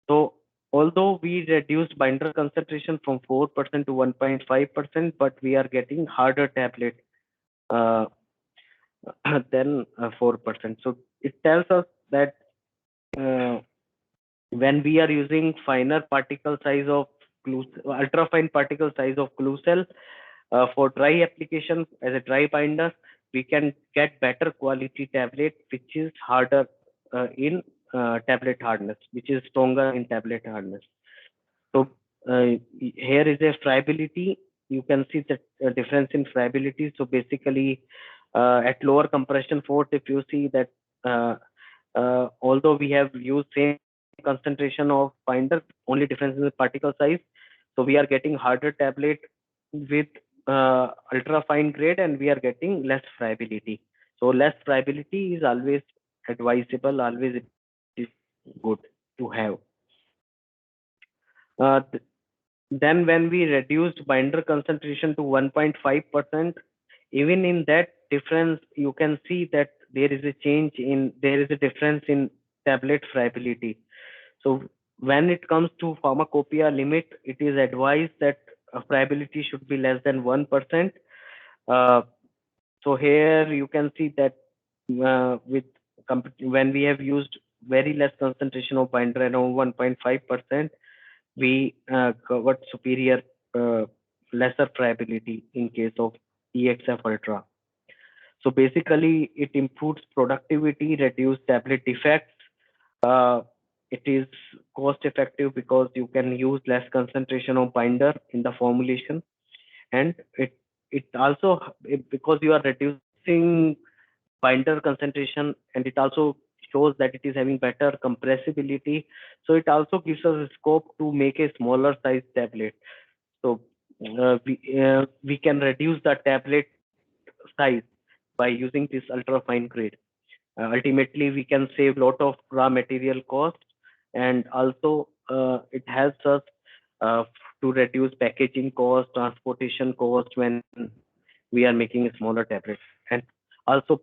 S2: So although we reduced binder concentration from 4% to 1.5%, but we are getting harder tablet uh, than 4%. So it tells us that when we are using finer particle size of ultra fine particle size of Klucel for dry application as a dry binder, we can get better quality tablet, which is harder in tablet hardness, which is stronger in tablet hardness. So here is a friability. You can see the difference in friability. So basically, at lower compression force, if you see that although we have used same concentration of binder, only difference in the particle size. So we are getting harder tablet with ultra fine grade, and we are getting less friability. So less friability is always advisable, always it is good to have. Then when we reduced binder concentration to 1.5%, even in that difference, you can see that there is a difference in tablet friability. So when it comes to pharmacopoeia limit, it is advised that friability should be less than 1%. So here you can see that when we have used very less concentration of binder, around 1.5%, we got superior lesser friability in case of EXF Ultra. So basically, it improves productivity, reduce tablet defects. It is cost effective because you can use less concentration of binder in the formulation, and it also, because you are reducing binder concentration, and it also shows that it is having better compressibility. So it also gives us a scope to make a smaller size tablet. So we can reduce the tablet size by using this ultra fine grade. Ultimately, we can save lot of raw material cost, and also it helps us to reduce packaging cost, transportation cost when we are making a smaller tablet, and also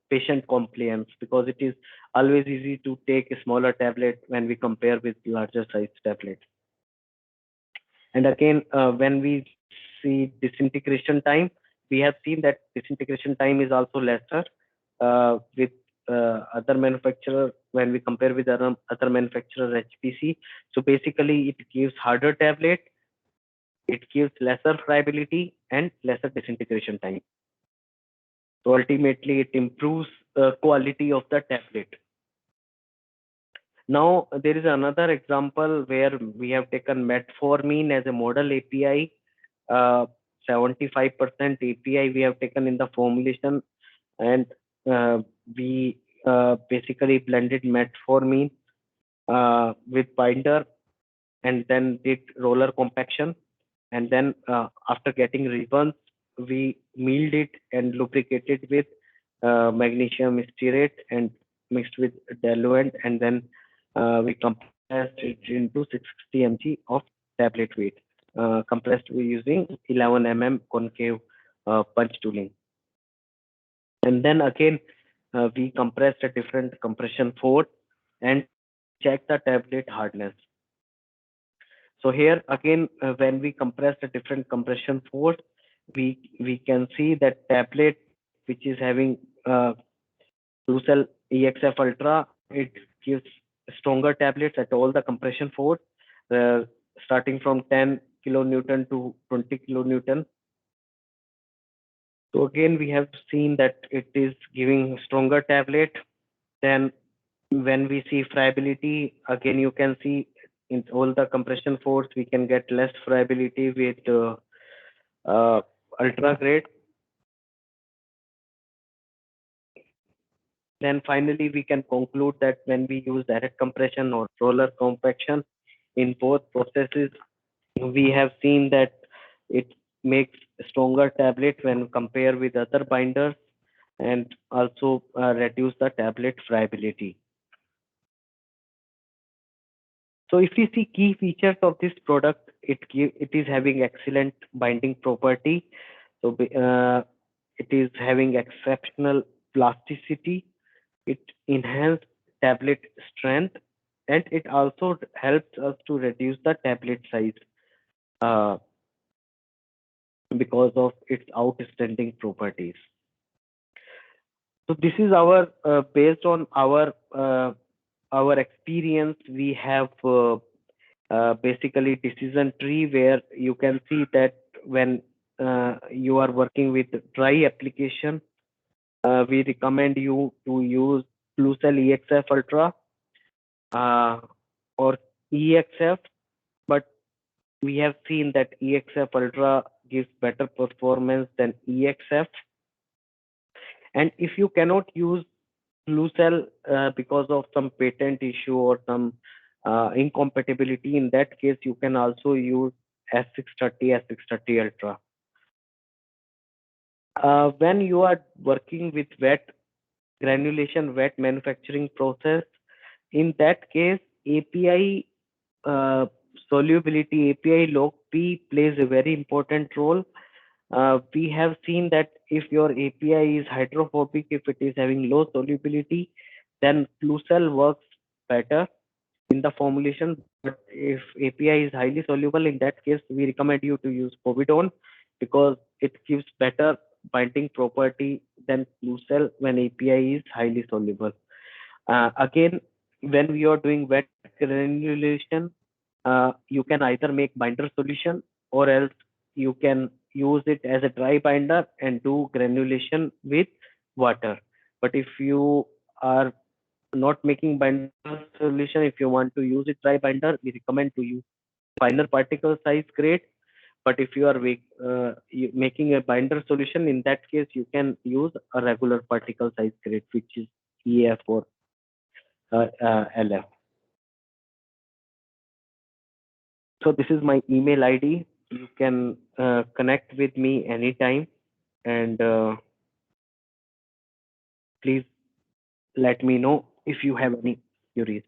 S2: patient compliance, because it is always easy to take a smaller tablet when we compare with larger size tablets. And again, when we see disintegration time, we have seen that disintegration time is also lesser with other manufacturer when we compare with other manufacturer HPC. So basically, it gives harder tablet, it gives lesser friability and lesser disintegration time. So ultimately, it improves the quality of the tablet. Now, there is another example where we have taken metformin as a model API. 75% API we have taken in the formulation, and we basically blended metformin with binder, and then did roller compaction. And then after getting ribbons, we milled it and lubricated with magnesium stearate and mixed with diluent, and then we compressed it into 660 mg of tablet weight. Compressed using 11 mm concave punch tooling. And then again, we compressed a different compression force and check the tablet hardness. So here again, when we compress a different compression force, we can see that tablet which is having Klucel EXF Ultra, it gives stronger tablets at all the compression force, starting from 10 kilonewton to 20 kilonewton. So again, we have seen that it is giving stronger tablet. Then when we see friability, again, you can see in all the compression force, we can get less friability with ultra grade. Then finally, we can conclude that when we use direct compression or roller compaction in both processes, we have seen that it makes stronger tablet when compared with other binders, and also reduce the tablet friability. So if we see key features of this product, it is having excellent binding property. So it is having exceptional plasticity. It enhanced tablet strength, and it also helps us to reduce the tablet size uh, because of its outstanding properties. So this is our based on our experience. We have basically decision tree where you can see that when you are working with dry application, we recommend you to use Flucell EXF Ultra or EXF, but we have seen that EXF Ultra gives better performance than EXF. And if you cannot use Flucell because of some patent issue or some incompatibility, in that case, you can also use S630, S630 Ultra. When you are working with wet granulation, wet manufacturing process, in that case, API solubility, API log P plays a very important role. We have seen that if your API is hydrophobic, if it is having low solubility, then Flucell works better in the formulation. But if API is highly soluble, in that case, we recommend you to use Povidone because it gives better binding property than Flucell when API is highly soluble. Again, when we are doing wet granulation, you can either make binder solution or else you can use it as a dry binder and do granulation with water. But if you are not making binder solution, if you want to use it dry binder, we recommend to use finer particle size grade. But if you are making a binder solution, in that case, you can use a regular particle size grade, which is EF or LF. So this is my email ID. You can connect with me anytime, and please let me know if you have any queries.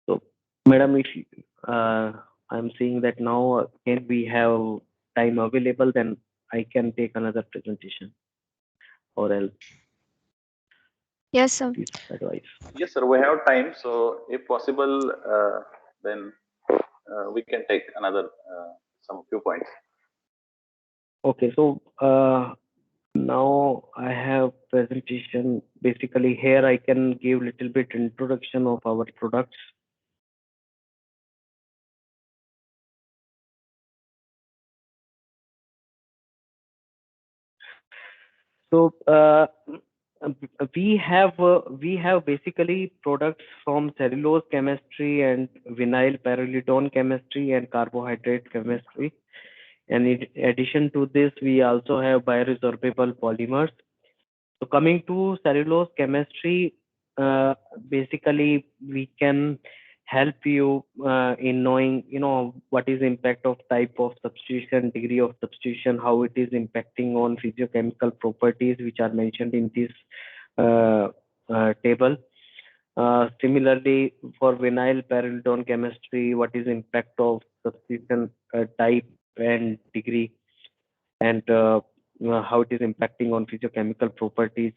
S2: So, madam, if I'm seeing that now, can we have time available? Then I can take another presentation, or else
S3: Yes, sir.
S2: please advise.
S5: Yes, sir, we have time. So, if possible, then we can take another some few points.
S2: Okay, so now I have presentation. Basically, here I can give little bit introduction of our products. So we have basically products from cellulose chemistry and vinyl pyrrolidone chemistry and carbohydrate chemistry. And in addition to this, we also have bioresorbable polymers. So coming to cellulose chemistry, basically we can help you in knowing, what is impact of type of substitution, degree of substitution, how it is impacting on physiochemical properties which are mentioned in this table. Similarly, for vinyl pyrrolidone chemistry, what is impact of substitution type and degree, and how it is impacting on physiochemical properties.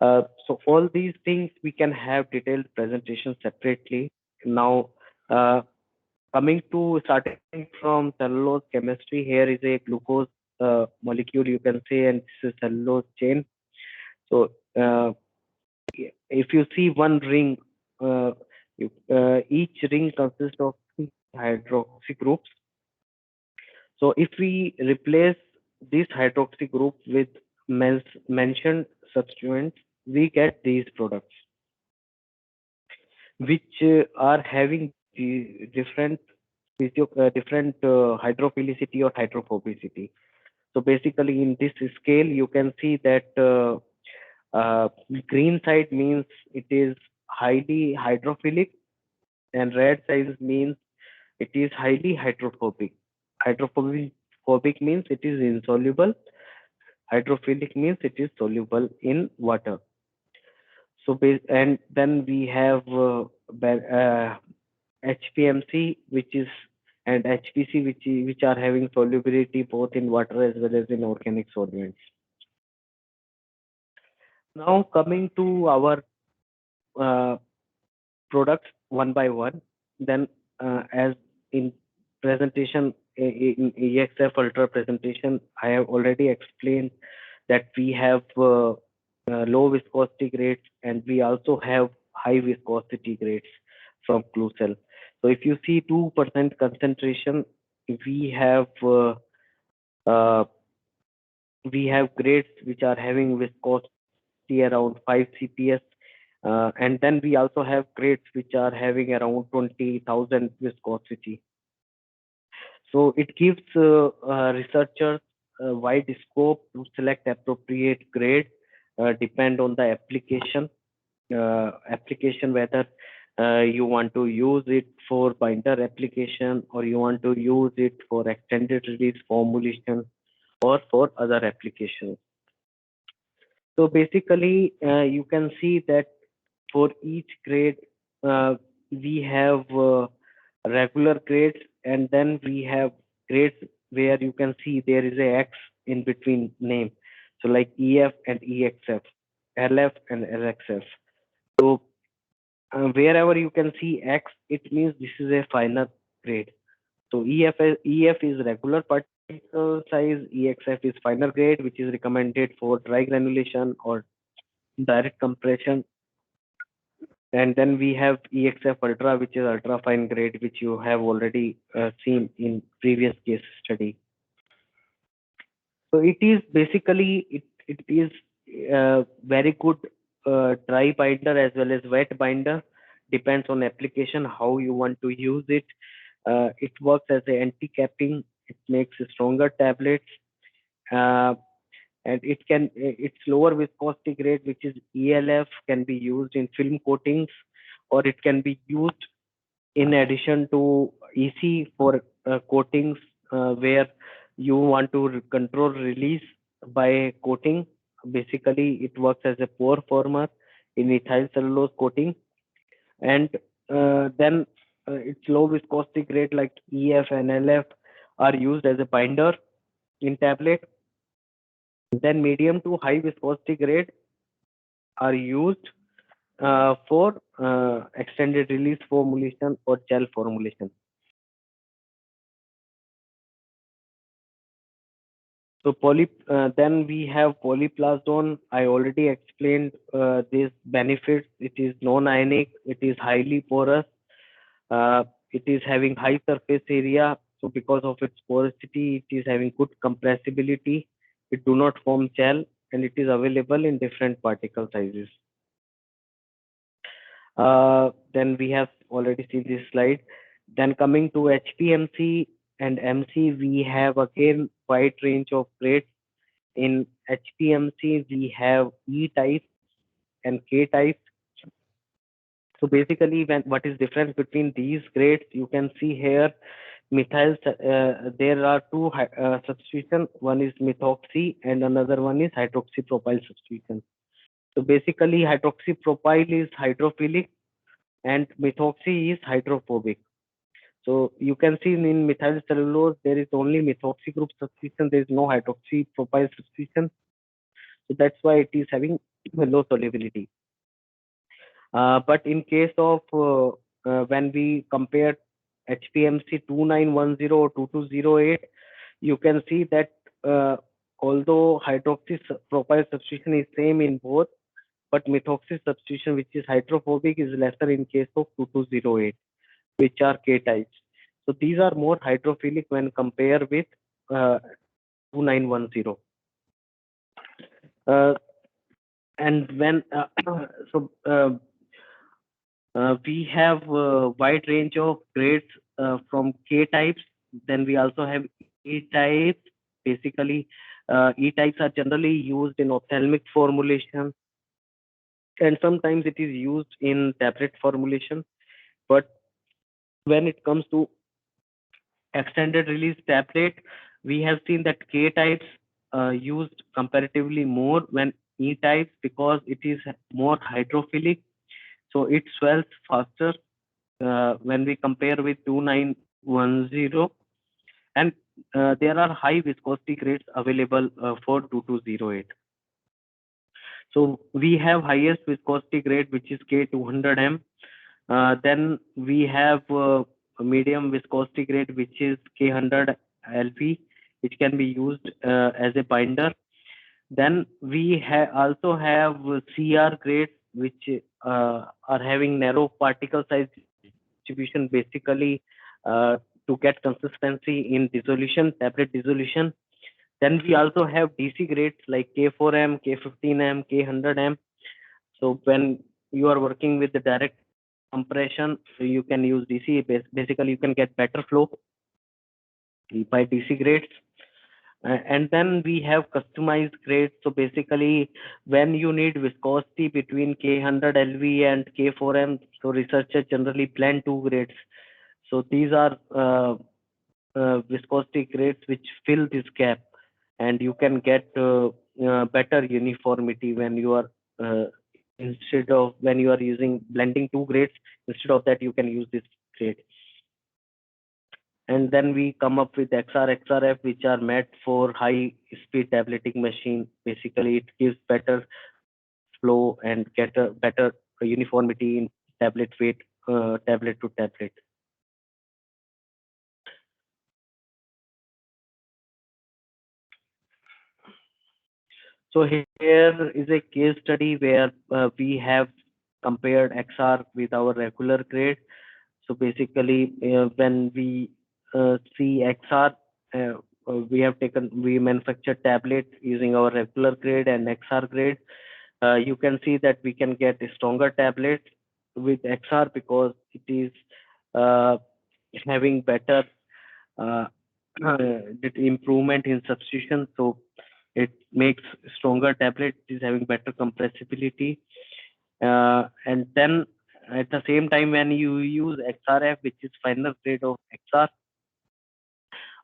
S2: So all these things we can have detailed presentation separately. Now, coming to starting from cellulose chemistry, here is a glucose molecule, you can say, and this is cellulose chain. So if you see one ring, each ring consists of hydroxy groups. So if we replace this hydroxy group with mentioned substituents, we get these products, which are having the different hydrophilicity or hydrophobicity. So basically, in this scale, you can see that green side means it is highly hydrophilic, and red side means it is highly hydrophobic. Hydrophobic means it is insoluble. Hydrophilic means it is soluble in water. So, and then we have HPMC, which is and HPC, which are having solubility both in water as well as in organic solvents. Now coming to our products one by one, then as in presentation in EXF Ultra presentation, I have already explained that we have low viscosity grades and we also have high viscosity grades from Klucel. So if you see 2% concentration, we have grades which are having viscosity around 5 CPS, and then we also have grades which are having around 20,000 viscosity. So it gives researchers a wide scope to select appropriate grade, depend on the application, whether you want to use it for binder application or you want to use it for extended release formulation or for other applications. So basically, you can see that for each grade, we have regular grades, and then we have grades where you can see there is a X in between name. So like EF and EXF, LF and LXF. So wherever you can see X, it means this is a final grade. So EF is regular particle size, EXF is final grade, which is recommended for dry granulation or direct compression. And then we have EXF Ultra, which is ultra fine grade, which you have already seen in previous case study. So it is basically, it is very good dry binder as well as wet binder. Depends on application, how you want to use it. It works as a anti-capping. It makes stronger tablets. And its lower viscosity grade, which is ELF, can be used in film coatings, or it can be used in addition to EC for coatings where you want to control release by coating. Basically, it works as a pore former in ethyl cellulose coating, and then its low viscosity grade like EF and LF are used as a binder in tablet. Then medium to high viscosity grade are used for extended release formulation or gel formulation. So then we have polyplasdone. I already explained these benefits. It is non-ionic. It is highly porous. It is having high surface area. So because of its porosity, it is having good compressibility. It do not form gel, and it is available in different particle sizes. Then we have already seen this slide. Then coming to HPMC and MC, we have again wide range of grades. In HPMC, we have E type and K type. So basically, what is difference between these grades? You can see here, methyl. There are two substitution. One is methoxy, and another one is hydroxypropyl substitution. So basically, hydroxypropyl is hydrophilic, and methoxy is hydrophobic. So you can see in methyl cellulose, there is only methoxy group substitution. There is no hydroxypropyl substitution. So that's why it is having low solubility. But in case of when we compare HPMC 2910 or 2208, you can see that although hydroxypropyl substitution is same in both, but methoxy substitution, which is hydrophobic, is lesser in case of 2208, which are K types. So these are more hydrophilic when compared with 2910. And when we have a wide range of grades from K types. Then we also have E types. Basically, E types are generally used in ophthalmic formulation, and sometimes it is used in tablet formulation. But when it comes to extended release tablet, we have seen that K types used comparatively more when E types, because it is more hydrophilic. So it swells faster when we compare with 2910 2210, and there are high viscosity grades available for 2208. So we have highest viscosity grade, which is K200M. Then we have a medium viscosity grade, which is K100LV, which can be used as a binder. Then we also have CR grades, which are having narrow particle size distribution, basically to get consistency in dissolution, tablet dissolution. Then we also have DC grades like K4M, K15M, K100M. So when you are working with the direct compression, so you can use DC. Basically, you can get better flow by DC grades. And then we have customized grades. So basically, when you need viscosity between K100LV and K4M, so researchers generally blend two grades. So these are viscosity grades which fill this gap, and you can get better uniformity when you are instead of when you are using blending two grades. Instead of that, you can use this grade. And then we come up with XR, XRF, which are made for high speed tableting machine. Basically, it gives better flow and get a better uniformity in tablet weight, tablet to tablet. So here is a case study where we have compared XR with our regular grade. So basically, when we see XR, we manufacture tablet using our regular grade and XR grade. You can see that we can get a stronger tablet with XR because it is having better improvement in substitution. So it makes stronger tablet, it is having better compressibility. And then at the same time, when you use XRF, which is final grade of XR,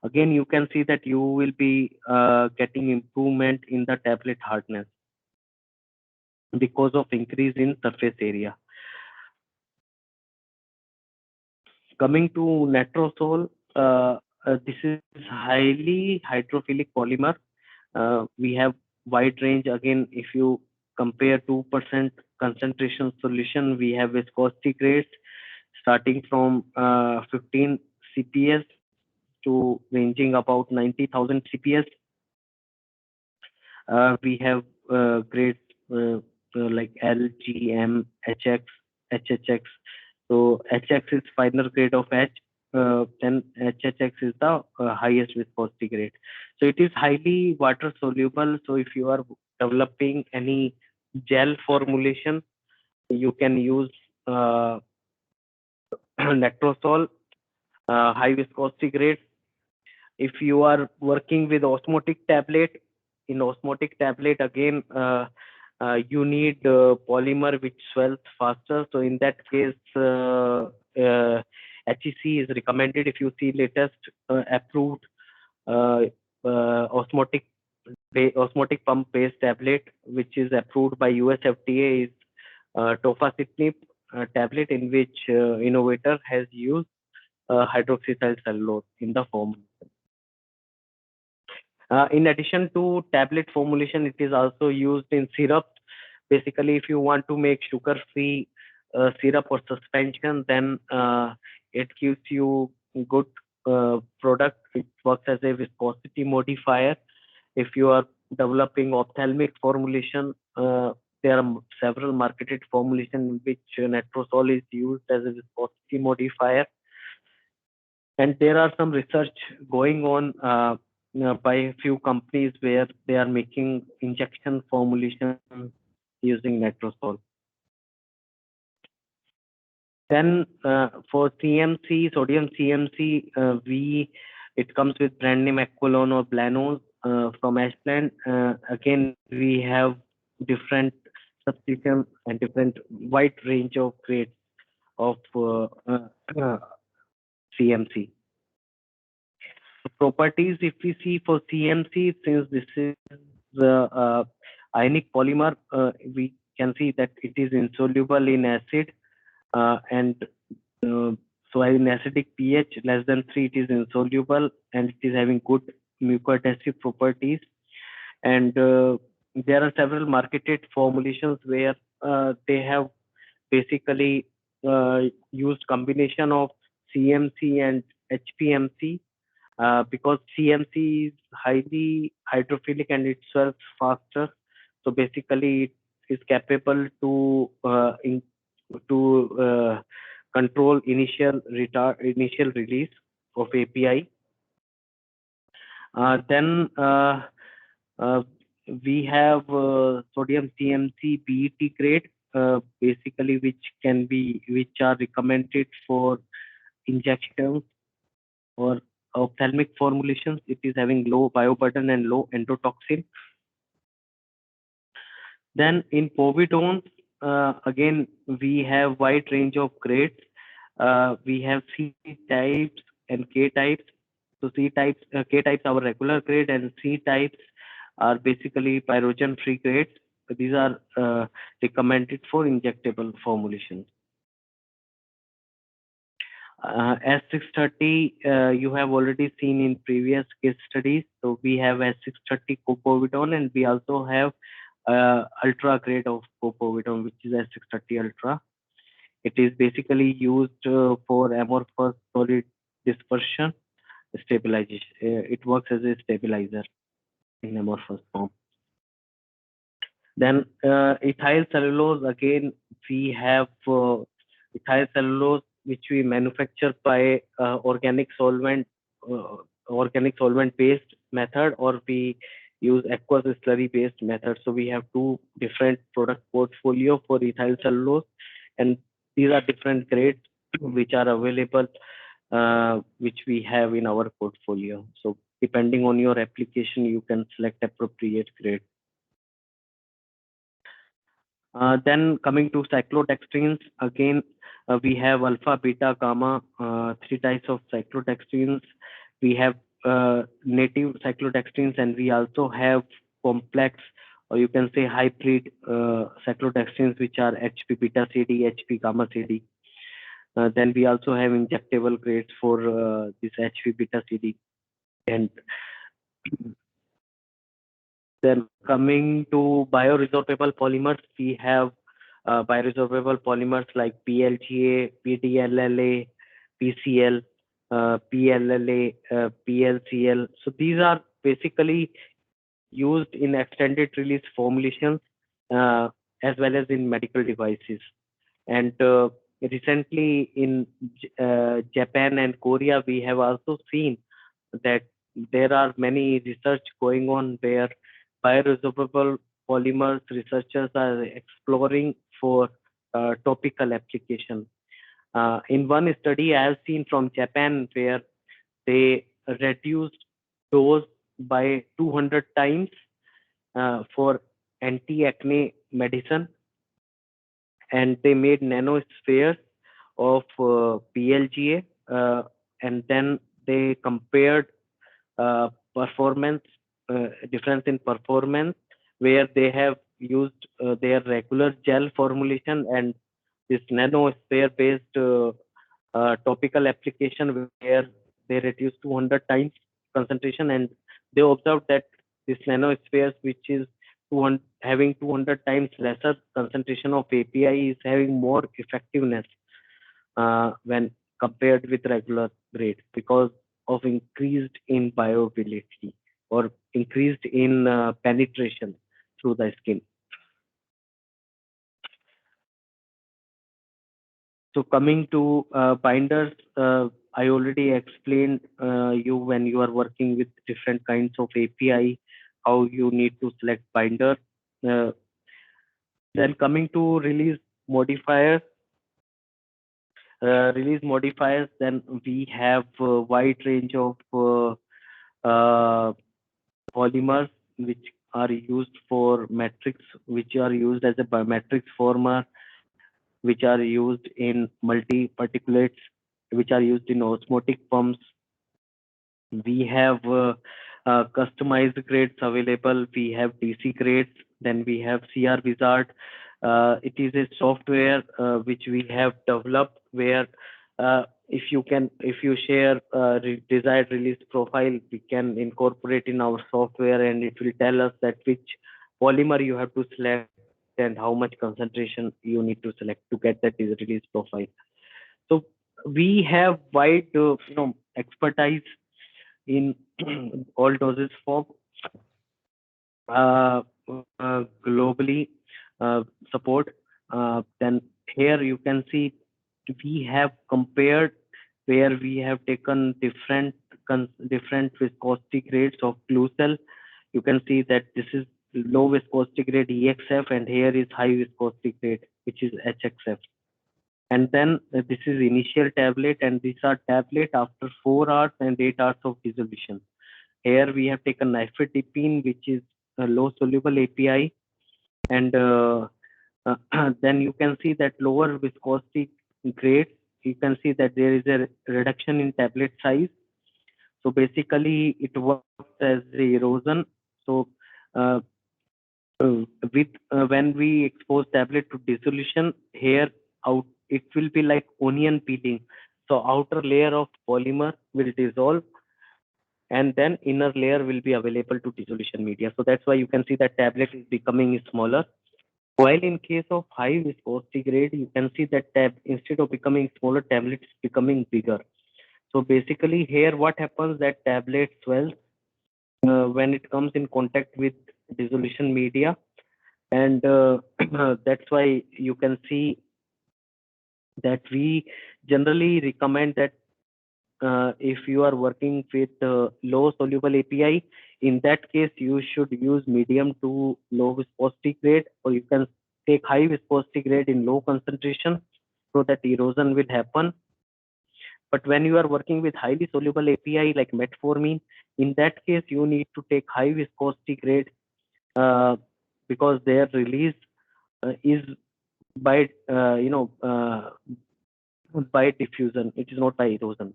S2: again, you can see that you will be getting improvement in the tablet hardness because of increase in surface area. Coming to Natrosol, this is highly hydrophilic polymer. We have wide range. Again, if you compare 2% concentration solution, we have viscosity grades starting from 15 CPS to ranging about 90,000 CPS. We have grades like L, G, M, HX, HHX. So HX is final grade of H, then HHX is the highest viscosity grade. So it is highly water soluble. So if you are developing any gel formulation, you can use Natrosol, high viscosity grade. If you are working with osmotic tablet, in osmotic tablet again, you need polymer which swells faster. So in that case, HEC is recommended. If you see latest approved osmotic pump based tablet, which is approved by US FDA, is tofacitinib tablet, in which innovator has used hydroxycyl cellulose in the formulation. In addition to tablet formulation, it is also used in syrup. Basically, if you want to make sugar-free syrup or suspension, then it gives you good product. It works as a viscosity modifier. If you are developing ophthalmic formulation, there are several marketed formulations in which Natrosol is used as a viscosity modifier. And there are some research going on by a few companies where they are making injection formulation using Natrosol. Then for CMC, sodium CMC, it comes with brand name Aquilon or Blanos from Ashland. Again, we have different substitution and different wide range of grades of CMC. Properties, if we see for CMC, since this is the ionic polymer, we can see that it is insoluble in acid and So having acidic pH less than 3, it is insoluble and it is having good mucoadhesive properties. And there are several marketed formulations where they have basically used combination of CMC and HPMC because CMC is highly hydrophilic and it swells faster. So basically, it is capable to control initial release of API. Then we have sodium CMC PET grade, basically which are recommended for injections or ophthalmic formulations. It is having low bioburden and low endotoxin. Then in povidones, again we have wide range of grades. We have C types and K types. So K types are regular grade, and C types are basically pyrogen free grades. These are recommended for injectable formulations. S630 you have already seen in previous case studies. So we have S630 copovidone, and we also have ultra grade of copovidone, which is S630 ultra. It is basically used for amorphous solid dispersion stabilization. It works as a stabilizer in amorphous form. Then ethyl cellulose, again we have ethyl cellulose which we manufacture by organic solvent based method, or we use aqueous slurry based method. So we have two different product portfolio for ethyl cellulose, and these are different grades which are available, which we have in our portfolio. So depending on your application, you can select appropriate grade. Then coming to cyclodextrins, again we have alpha, beta, gamma, three types of cyclodextrins. We have native cyclodextrins, and we also have complex, or you can say hybrid cyclodextrins, which are HP beta CD, HP gamma CD. Then we also have injectable grades for this HP beta CD. And then coming to bioresorbable polymers, we have bioresorbable polymers like PLGA, PDLLA, PCl, PLLA, PLCl. So these are basically used in extended release formulations as well as in medical devices. And recently in Japan and Korea, we have also seen that there are many research going on where bioresorbable polymers researchers are exploring for topical application. In one study I have seen from Japan, where they reduced dose by 200 times for anti-acne medicine, and they made nanospheres of PLGA, and then they compared performance difference in performance, where they have used their regular gel formulation and this nanosphere based topical application, where they reduced 200 times concentration, and they observed that this nanospheres, which is having 200 times lesser concentration of API, is having more effectiveness when compared with regular grade, because of increased in bioavailability or increased in penetration through the skin. So coming to binders, I already explained you when you are working with different kinds of API, how you need to select binder. Then coming to release modifiers. Then we have a wide range of polymers which are used for matrix, which are used as a biomatrix former, which are used in multi-particulates, which are used in osmotic pumps. We have customized grades available. We have DC grades. Then we have CR Wizard. It is a software which we have developed, where if you share desired release profile, we can incorporate in our software, and it will tell us that which polymer you have to select and how much concentration you need to select to get that release profile. So we have wide expertise in all dosage form, globally support. Then here you can see we have compared where we have taken different viscosity grades of Klucel. You can see that this is low viscosity grade EXF, and here is high viscosity grade, which is HXF. And then this is initial tablet, and these are tablet after 4 hours and 8 hours of dissolution. Here we have taken nifedipine, which is a low soluble API, and then you can see that lower viscosity grade, you can see that there is a reduction in tablet size. So basically it works as the erosion. So when we expose tablet to dissolution, here out it will be like onion peeling. So outer layer of polymer will dissolve, and then inner layer will be available to dissolution media. So that's why you can see that tablet is becoming smaller. While in case of high viscosity grade, you can see that instead of becoming smaller, tablet is becoming bigger. So basically here what happens, that tablet swells when it comes in contact with dissolution media, and that's why you can see that we generally recommend that if you are working with low soluble API, in that case you should use medium to low viscosity grade, or you can take high viscosity grade in low concentration so that erosion will happen. But when you are working with highly soluble API like metformin, in that case you need to take high viscosity grade because their release is by by diffusion. It is not by erosion.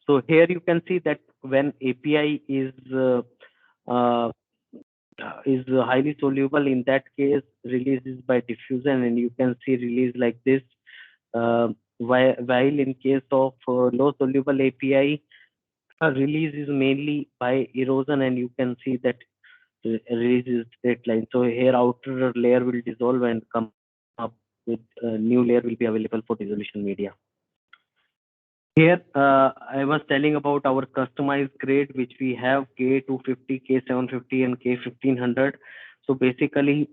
S2: So here you can see that when API is highly soluble, in that case release is by diffusion, and you can see release like this. While in case of low soluble API, release is mainly by erosion, and you can see that release is straight line. So here outer layer will dissolve and come up with a new layer will be available for dissolution media. Here I was telling about our customized grade, which we have K250, K750, and K1500. So basically,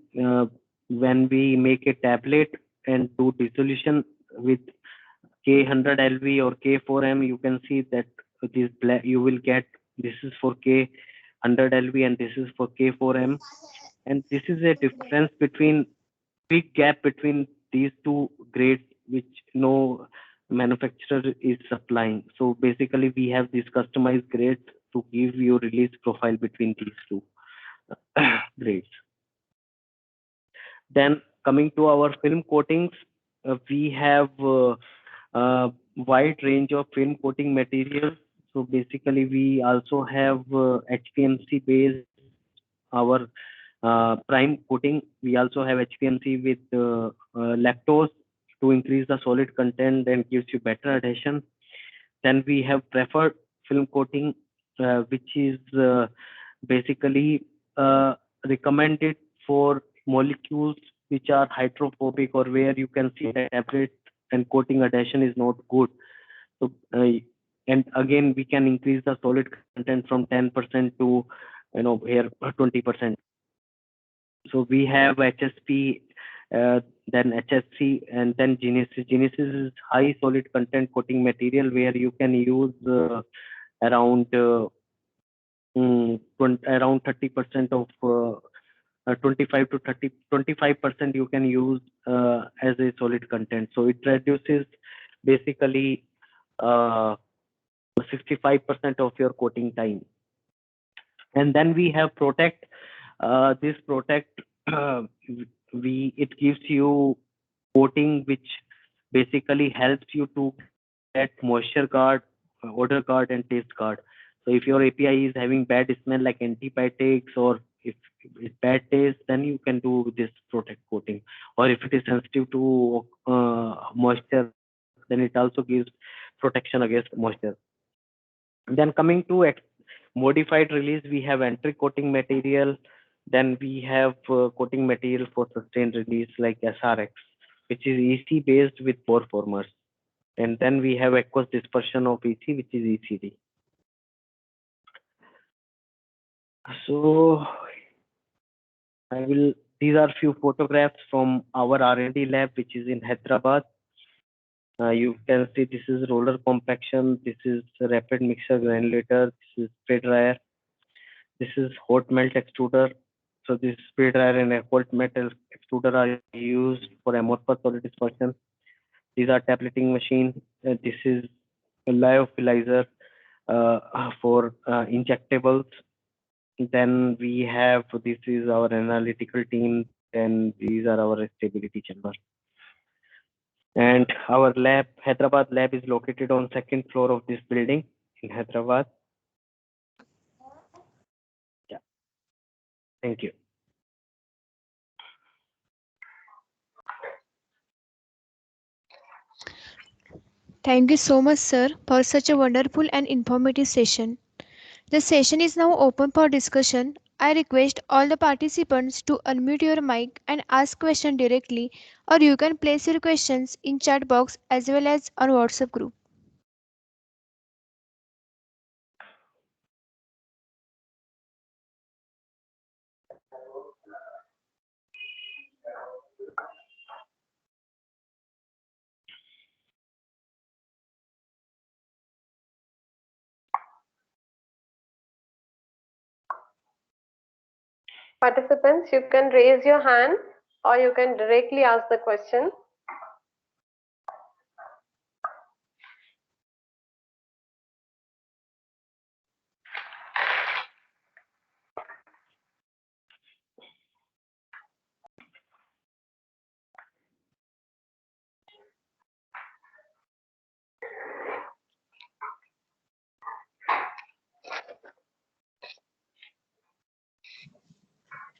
S2: when we make a tablet and do dissolution with K100 LV or K4M, you can see that this black you will get. This is for K100 LV, and this is for K4M, and this is a difference between big gap between these two grades, which no manufacturer is supplying. So basically we have this customized grade to give you release profile between these two grades. Then coming to our film coatings, we have a wide range of film coating materials. So basically we also have HPMC based our prime coating. We also have HPMC with lactose to increase the solid content and gives you better adhesion. Then we have preferred film coating, which is basically recommended for molecules which are hydrophobic, or where you can see that tablet and coating adhesion is not good. So and again we can increase the solid content from 10% to here 20%. So we have HSP, then HSC, and then Genesis. Genesis is high solid content coating material where you can use around 30% of 25 to 25% you can use as a solid content. So it reduces basically 65% of your coating time. And then we have Protect. This Protect, it gives you coating which basically helps you to get moisture guard, odor guard, and taste guard. So if your API is having bad smell like antibiotics, or if it's bad taste, then you can do this Protect coating. Or if it is sensitive to moisture, then it also gives protection against moisture. Then coming to modified release, we have entry coating material. Then we have coating material for sustained release like SRX, which is EC based with pore formers. And then we have aqueous dispersion of EC, which is ECD. So these are few photographs from our R&D lab, which is in Hyderabad. You can see this is roller compaction, this is rapid mixer granulator, this is spray dryer, this is hot melt extruder. So this spray dryer and a hot metal extruder are used for amorphous solid dispersion. These are tableting machine. This is a lyophilizer for injectables. Then we have, this is our analytical team, and these are our stability chambers. And our lab, Hyderabad lab, is located on second floor of this building in Hyderabad. Yeah. Thank you.
S3: Thank you so much, sir, for such a wonderful and informative session. The session is now open for discussion. I request all the participants to unmute your mic and ask questions directly, or you can place your questions in chat box as well as on WhatsApp group.
S1: Participants, you can raise your hand or you can directly ask the question.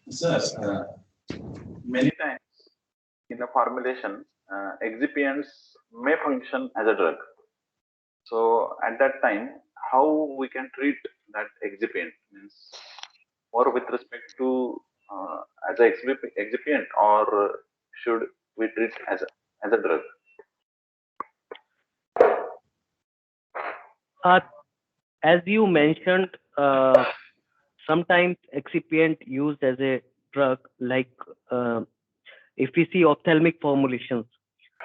S5: Sir, many times in a formulation, excipients may function as a drug. So at that time, how we can treat that excipient, means or with respect to as a excipient, or should we treat as a drug?
S2: As you mentioned, sometimes excipient used as a drug, like if we see ophthalmic formulations.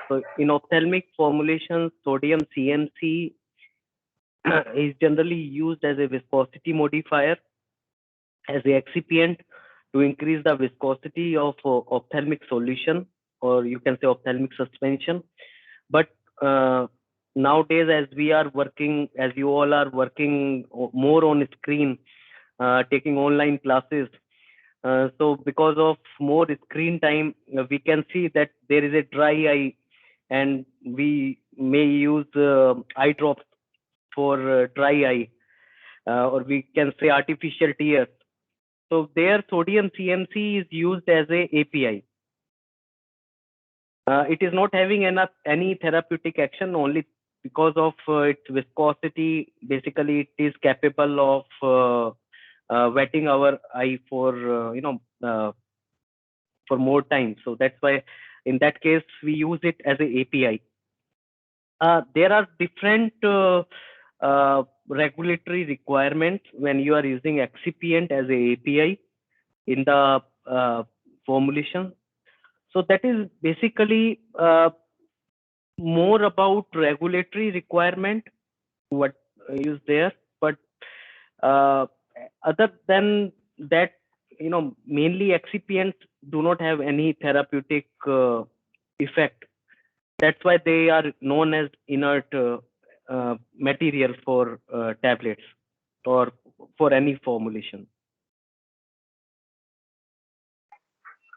S2: So in ophthalmic formulations, sodium CMC is generally used as a viscosity modifier, as a excipient to increase the viscosity of ophthalmic solution, or you can say ophthalmic suspension. But nowadays, as we are working, as you all are working more on screen, taking online classes, so because of more screen time, we can see that there is a dry eye, and we may use eye drops for dry eye, or we can say artificial tears. So there sodium CMC is used as a API. It is not having any therapeutic action, only because of its viscosity. Basically, it is capable of wetting our eye for for more time. So that's why in that case we use it as a API. There are different regulatory requirements when you are using excipient as a API in the formulation. So that is basically more about regulatory requirement what is there, but other than that, mainly excipients do not have any therapeutic effect. That's why they are known as inert material for tablets or for any formulation.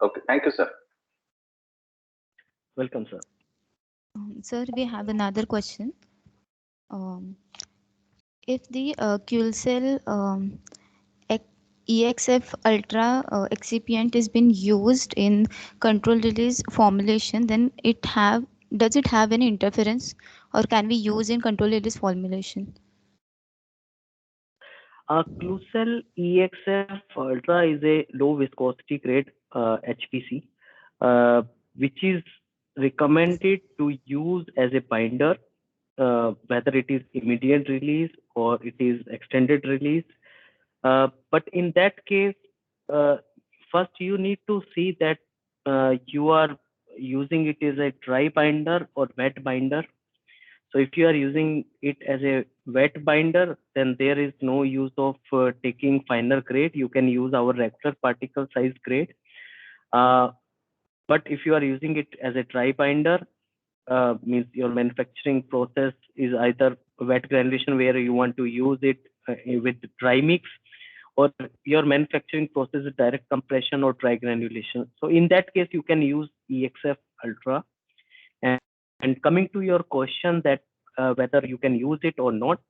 S5: Okay, thank you, sir.
S2: Welcome, sir.
S6: Sir, we have another question. If the QCell EXF Ultra excipient is been used in control release formulation, then it have does it have any interference, or can we use in control release formulation?
S2: Klucel EXF Ultra is a low viscosity grade HPC, which is recommended to use as a binder, whether it is immediate release or it is extended release. But in that case, first you need to see that you are using it as a dry binder or wet binder. So if you are using it as a wet binder, then there is no use of taking finer grade. You can use our regular particle size grade. But if you are using it as a dry binder, means your manufacturing process is either wet granulation where you want to use it with dry mix, or your manufacturing process is direct compression or dry granulation. So in that case, you can use EXF Ultra. And coming to your question that whether you can use it or not,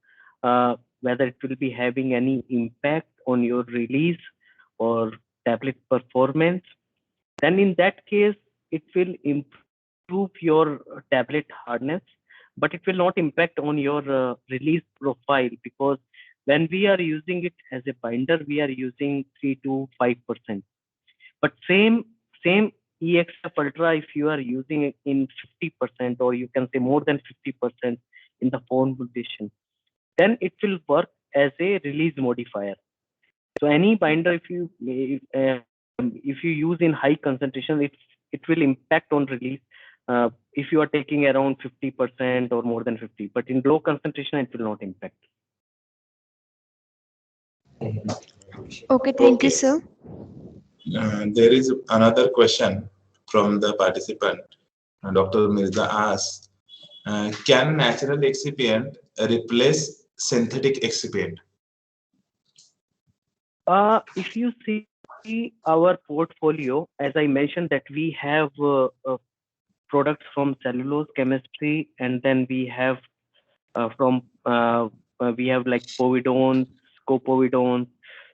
S2: whether it will be having any impact on your release or tablet performance, then in that case, it will improve your tablet hardness, but it will not impact on your release profile, because when we are using it as a binder, we are using 3 to 5%. But same EXF Ultra, if you are using it in 50%, or you can say more than 50% in the formulation, then it will work as a release modifier. So any binder, if you use in high concentration, it will impact on release if you are taking around 50% or more than 50. But in low concentration, it will not impact.
S3: Okay, thank you, sir.
S7: There is another question from the participant. Dr. Mirza asks, can natural excipient replace synthetic excipient?
S2: If you see our portfolio, as I mentioned, that we have products from cellulose chemistry, and then we have we have like povidones, copovidones.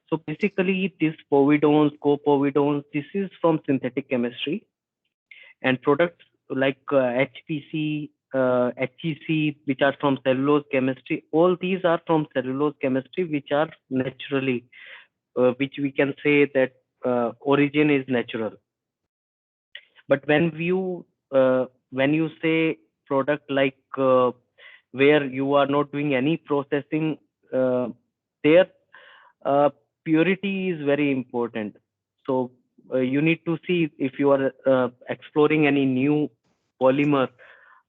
S2: So basically, this povidones, copovidones, this is from synthetic chemistry, and products like HPC, HEC, which are from cellulose chemistry. All these are from cellulose chemistry, which are naturally, which we can say that origin is natural. But when you say product like where you are not doing any processing, there purity is very important. So you need to see if you are exploring any new polymer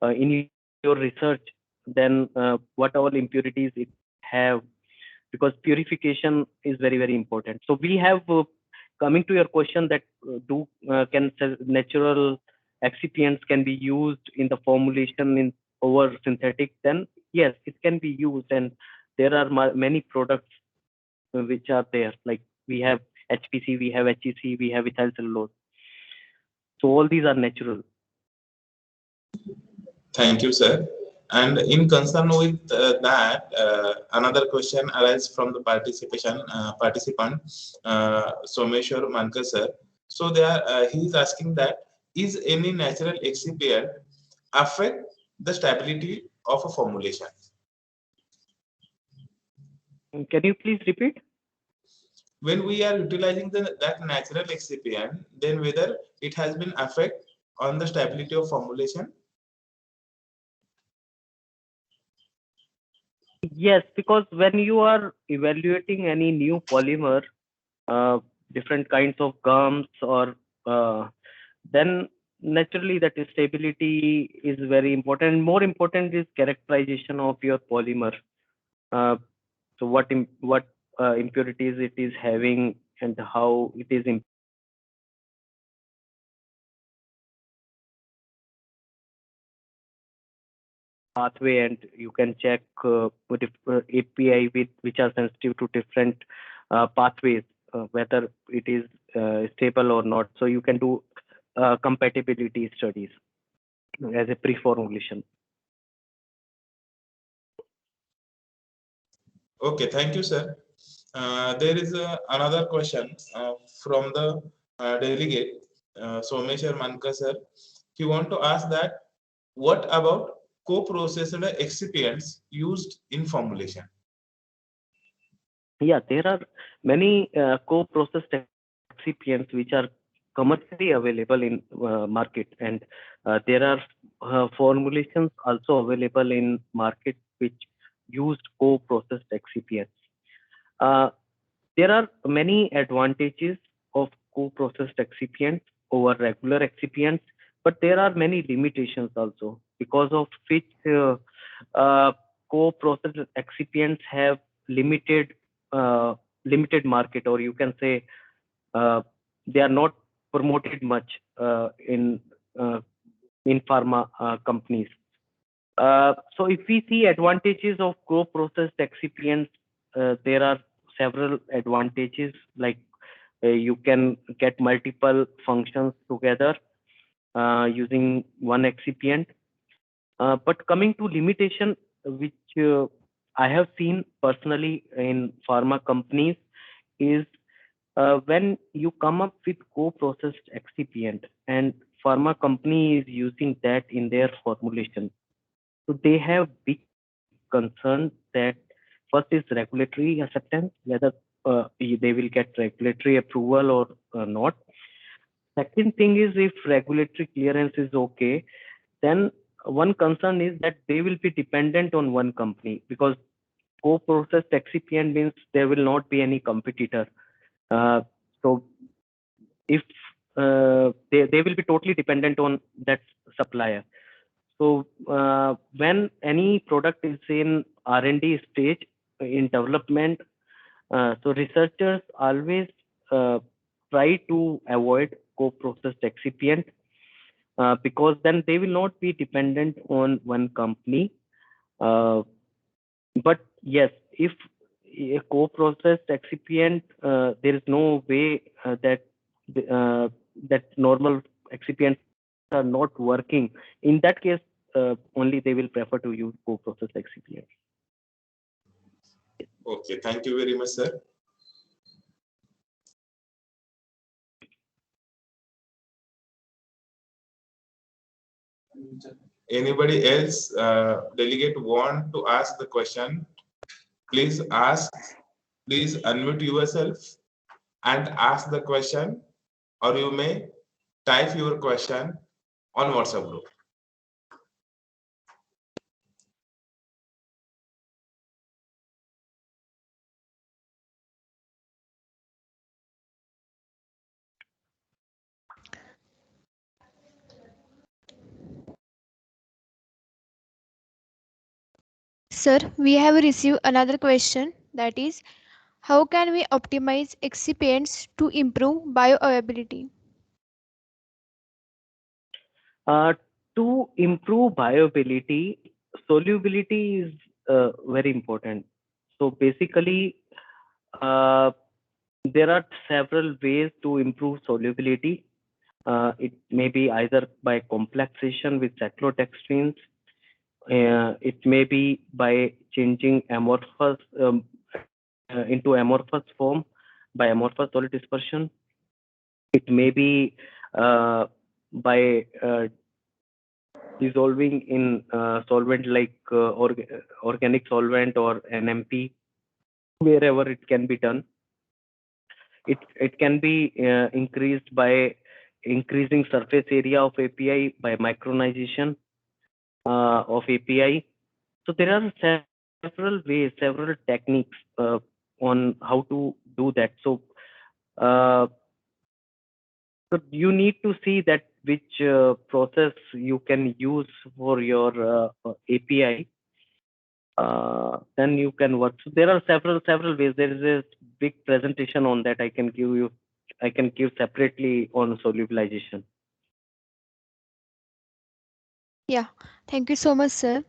S2: in your research, then what all impurities it have, because purification is very, very important. So we have, coming to your question that can natural excipients can be used in the formulation in over synthetic, then yes, it can be used. And there are many products which are there, like we have HPC, we have HEC, we have ethyl cellulose. So all these are natural.
S7: Thank you, sir. And in concern with that, another question arises from the participant, Someshwar Mankar sir. So he is asking that, is any natural excipient affect the stability of a formulation?
S2: Can you please repeat?
S7: When we are utilizing that natural excipient, then whether it has been affect on the stability of formulation?
S2: Yes, because when you are evaluating any new polymer, different kinds of gums, or then naturally that stability is very important. More important is characterization of your polymer. So what impurities it is having and how it is pathway, and you can check with API which are sensitive to different pathways, whether it is stable or not. So you can do compatibility studies as a pre-formulation.
S7: Okay, thank you, sir. There is another question from the delegate, Someshwar Mankar sir. He want to ask that, what about co-processed excipients used in formulation?
S2: Yeah, there are many co-processed excipients which are commercially available in market, and there are formulations also available in market which used co-processed excipients. There are many advantages of co-processed excipients over regular excipients, but there are many limitations also, because of which co-processed excipients have limited limited market, or you can say they are not promoted much uh, in pharma companies. So if we see advantages of co-processed excipients, there are several advantages, like you can get multiple functions together using one excipient. But coming to limitation, which I have seen personally in pharma companies, is when you come up with co-processed excipient and pharma company is using that in their formulation, so they have big concern that first is regulatory acceptance, whether they will get regulatory approval or not. Second thing is, if regulatory clearance is okay, then one concern is that they will be dependent on one company, because co-processed excipient means there will not be any competitor. So if they will be totally dependent on that supplier. So when any product is in R&D stage in development, so researchers always try to avoid co-processed excipient, because then they will not be dependent on one company. But yes, if a co-processed excipient, there is no way that normal excipients are not working. In that case, only they will prefer to use co-processed excipients.
S7: Okay, thank you very much, sir. Anybody else, delegate, want to ask the question? Please ask. Please unmute yourself and ask the question, or you may type your question on WhatsApp group.
S3: Sir, we have received another question, that is, how can we optimize excipients to improve bioavailability?
S2: To improve bioavailability, solubility is very important. So basically, there are several ways to improve solubility. It may be either by complexation with cyclodextrins. It may be by changing amorphous into amorphous form by amorphous solid dispersion. It may be by dissolving in solvent like organic solvent or NMP, wherever it can be done. It can be increased by increasing surface area of API by micronization of API. So there are several ways, several techniques on how to do that. So you need to see that which process you can use for your API. Then you can work. So there are several ways. There is a big presentation on that I can give you. I can give separately on solubilization.
S3: Yeah, thank you so much, sir.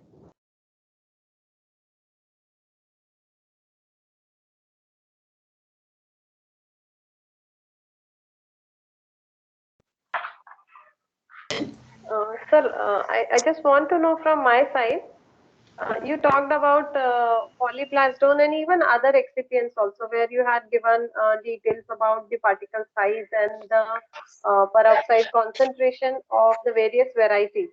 S1: Sir, I just want to know from my side. You talked about polyplasdone and even other excipients also, where you had given details about the particle size and the peroxide concentration of the various varieties.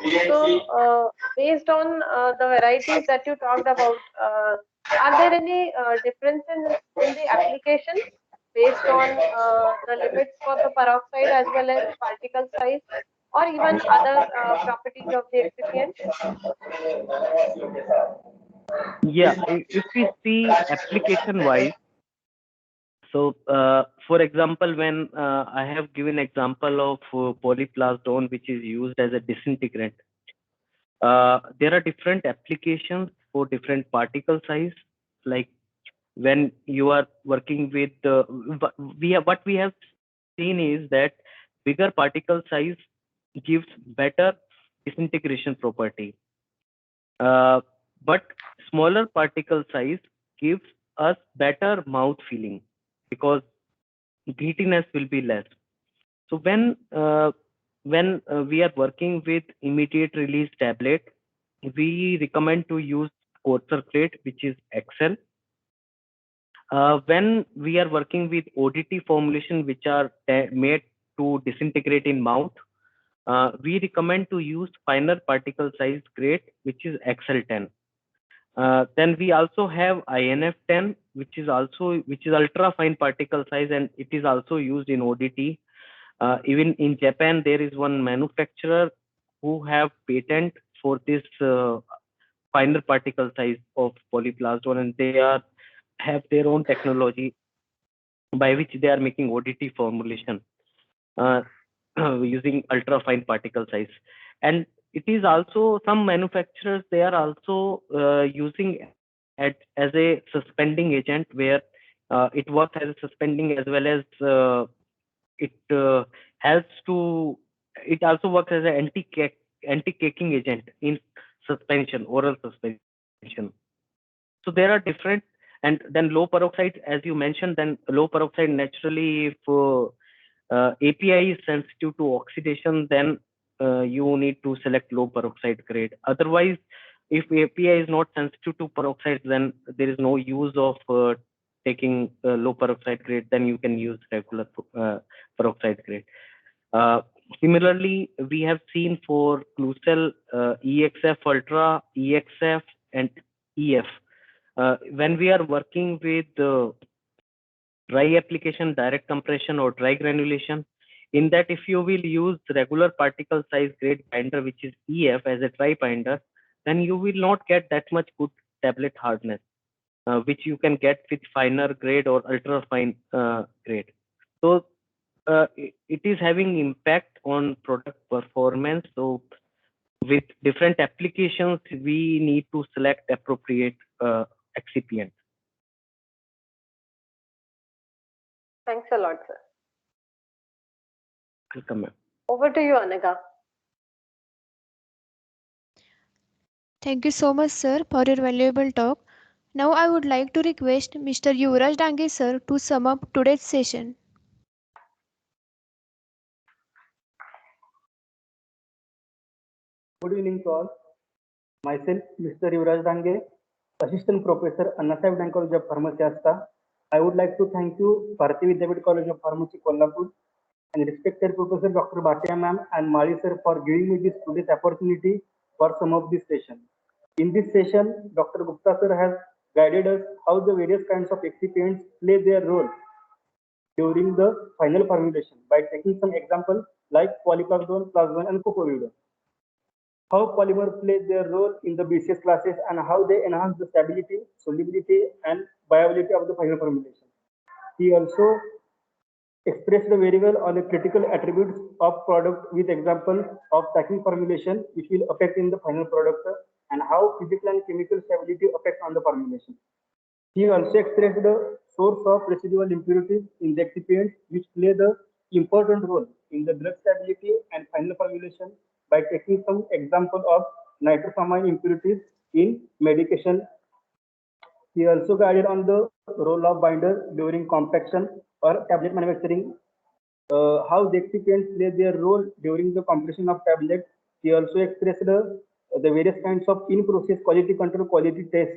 S1: So, based on the varieties that you talked about, are there any differences in the application based on the limits for the peroxide as well as particle size, or even other properties of the excipient?
S2: Yeah, if we see application wise, so for example, when I have given example of polyplasdone, which is used as a disintegrant, there are different applications for different particle size. Like when you are working with what we have seen is that bigger particle size gives better disintegration property, but smaller particle size gives us better mouth feeling because grittiness will be less. So when we are working with immediate release tablet, we recommend to use coarser grade, which is XL. When we are working with ODT formulation, which are made to disintegrate in mouth, we recommend to use finer particle size grade, which is XL10. Then we also have INF10, which is ultra fine particle size, and it is also used in ODT. Even in Japan, there is one manufacturer who have patent for this finer particle size of polyplasdone, and they have their own technology by which they are making ODT formulation using ultra fine particle size. And it is also some manufacturers, they are also using it as a suspending agent, where it works as a suspending as well as it helps to, it also works as an anti-caking agent in suspension, oral suspension. So there are different, and then low peroxide, as you mentioned, then low peroxide naturally, if API is sensitive to oxidation, then you need to select low peroxide grade. Otherwise, if API is not sensitive to peroxide, then there is no use of taking low peroxide grade, then you can use regular peroxide grade. Similarly, we have seen for Klucel EXF Ultra, EXF, and EF. When we are working with dry application, direct compression, or dry granulation, in that if you will use regular particle size grade binder, which is EF, as a dry binder, then you will not get that much good tablet hardness, which you can get with finer grade or ultra fine grade. So it is having impact on product performance. So with different applications, we need to select appropriate excipient.
S1: Thanks a lot, sir.
S2: Welcome, ma'am.
S1: Over to you, Anaga.
S3: Thank you so much, sir, for your valuable talk. Now I would like to request Mr. Yuvraj Dange, sir, to sum up today's session.
S8: Good evening to all. Myself, Mr. Yuvraj Dange, Assistant Professor, Annasaheb Dange College of Pharmacy, Asta. I would like to thank you, Bharati Vidyapeeth College of Pharmacy, Kolhapur, and respected Professor Dr. Bhatia ma'am and Mali sir for giving me this opportunity for some of this session. In this session, Dr. Gupta sir has guided us how the various kinds of excipients play their role during the final formulation by taking some examples like polyplasdone, plasdone, and copovidone. How polymers play their role in the BCS classes and how they enhance the stability, solubility, and viability of the final formulation. He also expressed very well on the critical attributes of product with example of packing formulation, which will affect in the final product, and how physical and chemical stability affect on the formulation. He also expressed the source of residual impurities in the excipients, which play the important role in the drug stability and final formulation by taking some example of nitrosamine impurities in medication. He also guided on the role of binder during compaction or tablet manufacturing, how the excipients play their role during the compression of tablets. He also expressed the various kinds of in-process quality control, quality test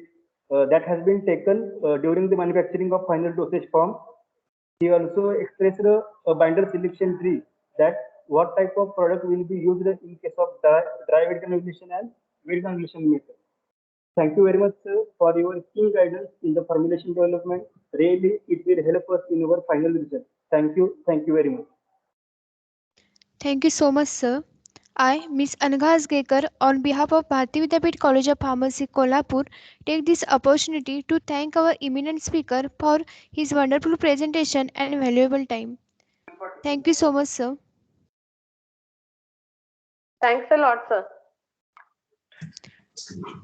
S8: that has been taken during the manufacturing of final dosage form. He also expressed a binder selection tree that what type of product will be used in case of dry wet granulation and wet granulation method. Thank you very much, sir, for your keen guidance in the formulation development. Really, it will help us in our final result. Thank you. Thank you very much.
S3: Thank you so much, sir. I, Ms. Anagha Asgekar, on behalf of Bharati Vidyapeeth College of Pharmacy, Kolhapur, take this opportunity to thank our eminent speaker for his wonderful presentation and valuable time. Thank you so much, sir.
S1: Thanks a lot, sir.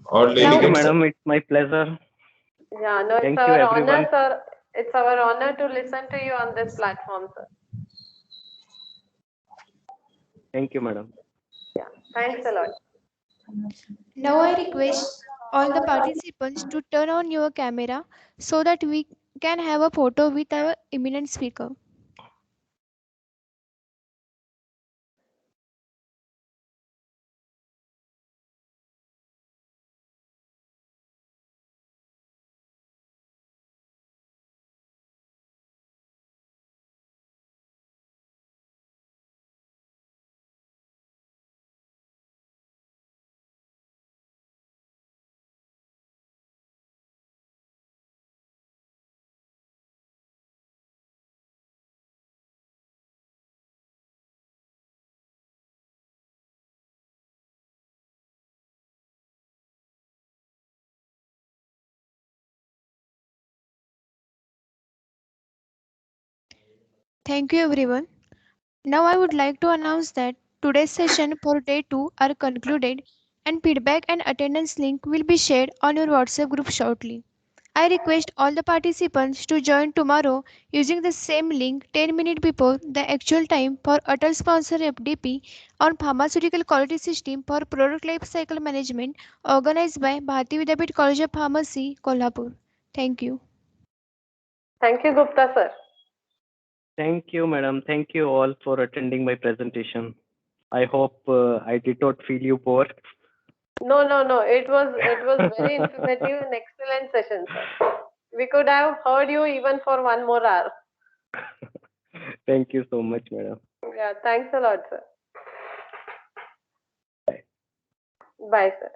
S7: All
S2: Thank you,
S7: delegates,
S2: madam. It's my pleasure.
S1: Yeah, no, it's
S2: Thank you,
S1: our
S2: everyone.
S1: honor, sir. It's our honor to listen to you on this platform, sir.
S2: Thank you, madam.
S1: Yeah, thanks a lot.
S3: Now I request all the participants to turn on your camera so that we can have a photo with our eminent speaker. Thank you, everyone. Now I would like to announce that today's session for day 2 are concluded and feedback and attendance link will be shared on your WhatsApp group shortly. I request all the participants to join tomorrow using the same link 10 minutes before the actual time for Atal Sponsor FDP on Pharmaceutical Quality System for Product Life Cycle Management organized by Bharati Vidyapeeth College of Pharmacy, Kolhapur. Thank you.
S1: Thank you, Gupta, sir.
S2: Thank you, madam. Thank you all for attending my presentation. I hope I did not feel you bored.
S1: No, no, no. It was very informative and excellent session, sir. We could have heard you even for 1 more hour.
S2: Thank you so much, madam.
S1: Yeah, thanks a lot, sir.
S2: Bye.
S1: Bye, sir.